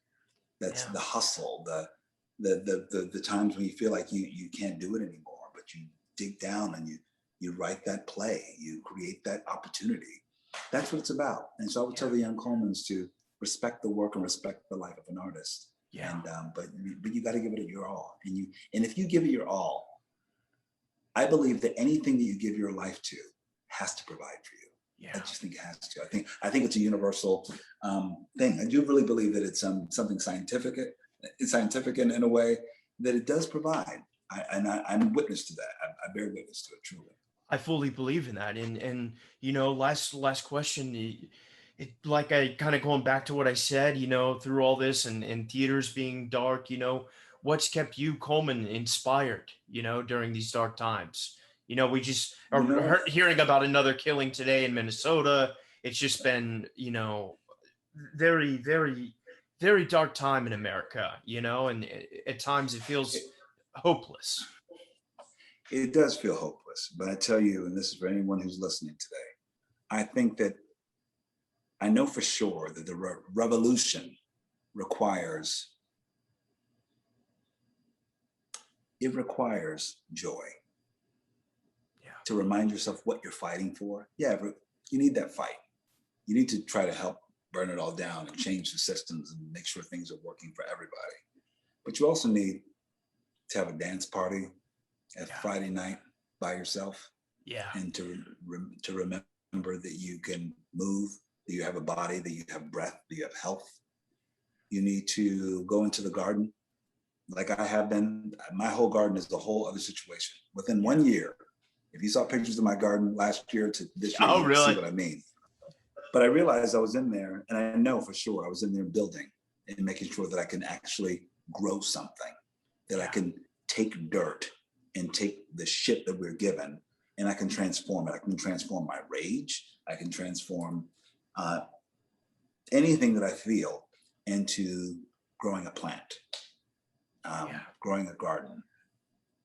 That's the hustle, the times when you feel like you can't do it anymore, but you dig down and you write that play, you create that opportunity. That's what it's about. And so I would tell the young Colmans to respect the work and respect the life of an artist. Yeah. And but you got to give it your all. And if you give it your all, I believe that anything that you give your life to has to provide for you. Yeah. I just think it has to. I think it's a universal thing. I do really believe that it's something scientific. It's scientific in a way that it does provide. I'm witness to that. I bear witness to it, truly. I fully believe in that. And last question. Like I kind of going back to what I said, through all this and theaters being dark, what's kept you, Coleman, inspired, during these dark times? We just are You know, hearing about another killing today in Minnesota. It's just been, very, very, very dark time in America, and at times it it, feels hopeless. it does feel hopeless, but I tell you, and this is for anyone who's listening today, I think that I know for sure that the revolution requires joy Yeah. to remind yourself what you're fighting for. Yeah, but you need that fight. You need to try to help burn it all down and change the systems and make sure things are working for everybody. But you also need to have a dance party at Friday night by yourself, Yeah. and to remember that you can move, that you have a body, that you have breath, that you have health. You need to go into the garden like I have been. My whole garden is a whole other situation. Within 1 year, if you saw pictures of my garden last year to this year, Oh, you see really? what I mean. But I realized I was in there, and I know for sure I was in there building and making sure that I can actually grow something, that I can take dirt and take the shit that we're given, and I can transform it. I can transform my rage. I can transform anything that I feel into growing a plant, growing a garden.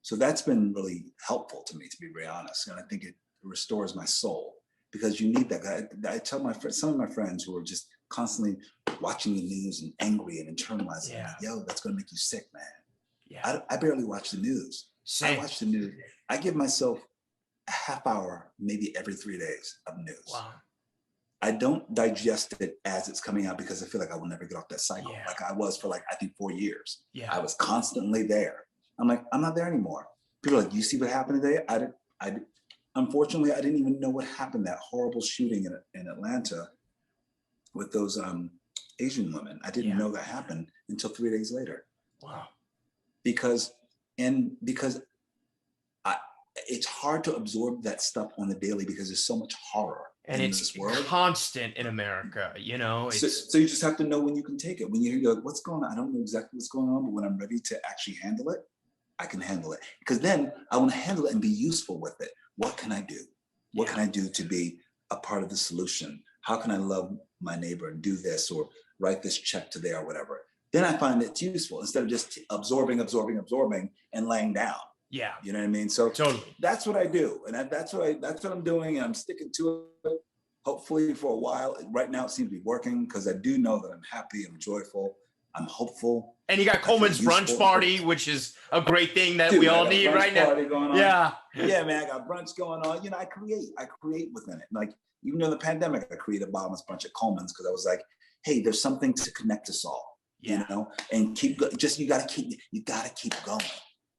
So that's been really helpful to me, to be very honest. And I think it restores my soul, because you need that. I tell my friends, some of my friends who are just constantly watching the news and angry and internalizing, yo, that's going to make you sick, man. Yeah. I barely watch the news. Same. I watch the news. I give myself a half hour, maybe every 3 days of news. Wow. I don't digest it as it's coming out, because I feel like I will never get off that cycle. Yeah. Like I was for I think 4 years. Yeah. I was constantly there. I'm like, I'm not there anymore. People are like, you see what happened today? Unfortunately, I didn't even know what happened, that horrible shooting in Atlanta with those Asian women. I didn't know that happened until 3 days later. Wow. Because it's hard to absorb that stuff on the daily, because there's so much horror and in it's this world. Constant in America, So you just have to know when you can take it. When you're like, what's going on? I don't know exactly what's going on, but when I'm ready to actually handle it, I can handle it. Because then I want to handle it and be useful with it. What can I do? What can I do to be a part of the solution? How can I love my neighbor and do this, or write this check today, or whatever? Then I find it's useful, instead of just absorbing and laying down. Yeah. You know what I mean? So totally. That's what I do. And that's what I'm doing. And I'm sticking to it, hopefully for a while. Right now it seems to be working, because I do know that I'm happy, I'm joyful, I'm hopeful. And you got Coleman's brunch party, which is a great thing that we all need right now. Yeah, man, I got brunch going on. I create within it. Like, even during the pandemic, I created a bottomless brunch at Colman's, because I was like, hey, there's something to connect us all, and keep you gotta keep going.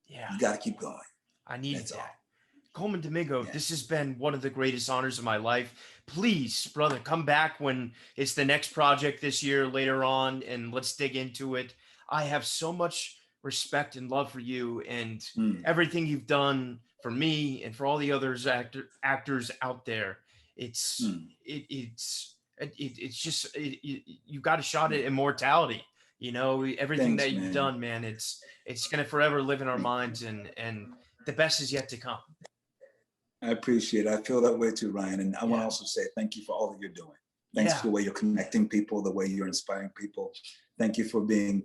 Yeah. You gotta keep going. I need that. Colman Domingo, this has been one of the greatest honors of my life. Please, brother, come back when it's the next project this year later on, and let's dig into it. I have so much respect and love for you, and everything you've done for me and for all the others actors out there. It's just you got a shot at immortality. Everything that you've done, man. It's gonna forever live in our minds, and the best is yet to come. I appreciate it. I feel that way too, Ryan. And I want to also say thank you for all that you're doing. Thanks for the way you're connecting people, the way you're inspiring people. Thank you for being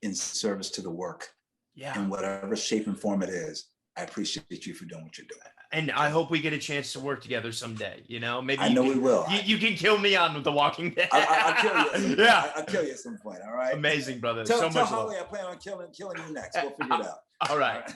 in service to the work. Yeah. In whatever shape and form it is. I appreciate you for doing what you're doing. And I hope we get a chance to work together someday. Maybe I know we will. You can kill me on The Walking Dead. I'll kill you. Yeah. I'll kill you at some point. All right. Amazing, brother. Tell much Holly love. I plan on killing you next. We'll figure it out. All right.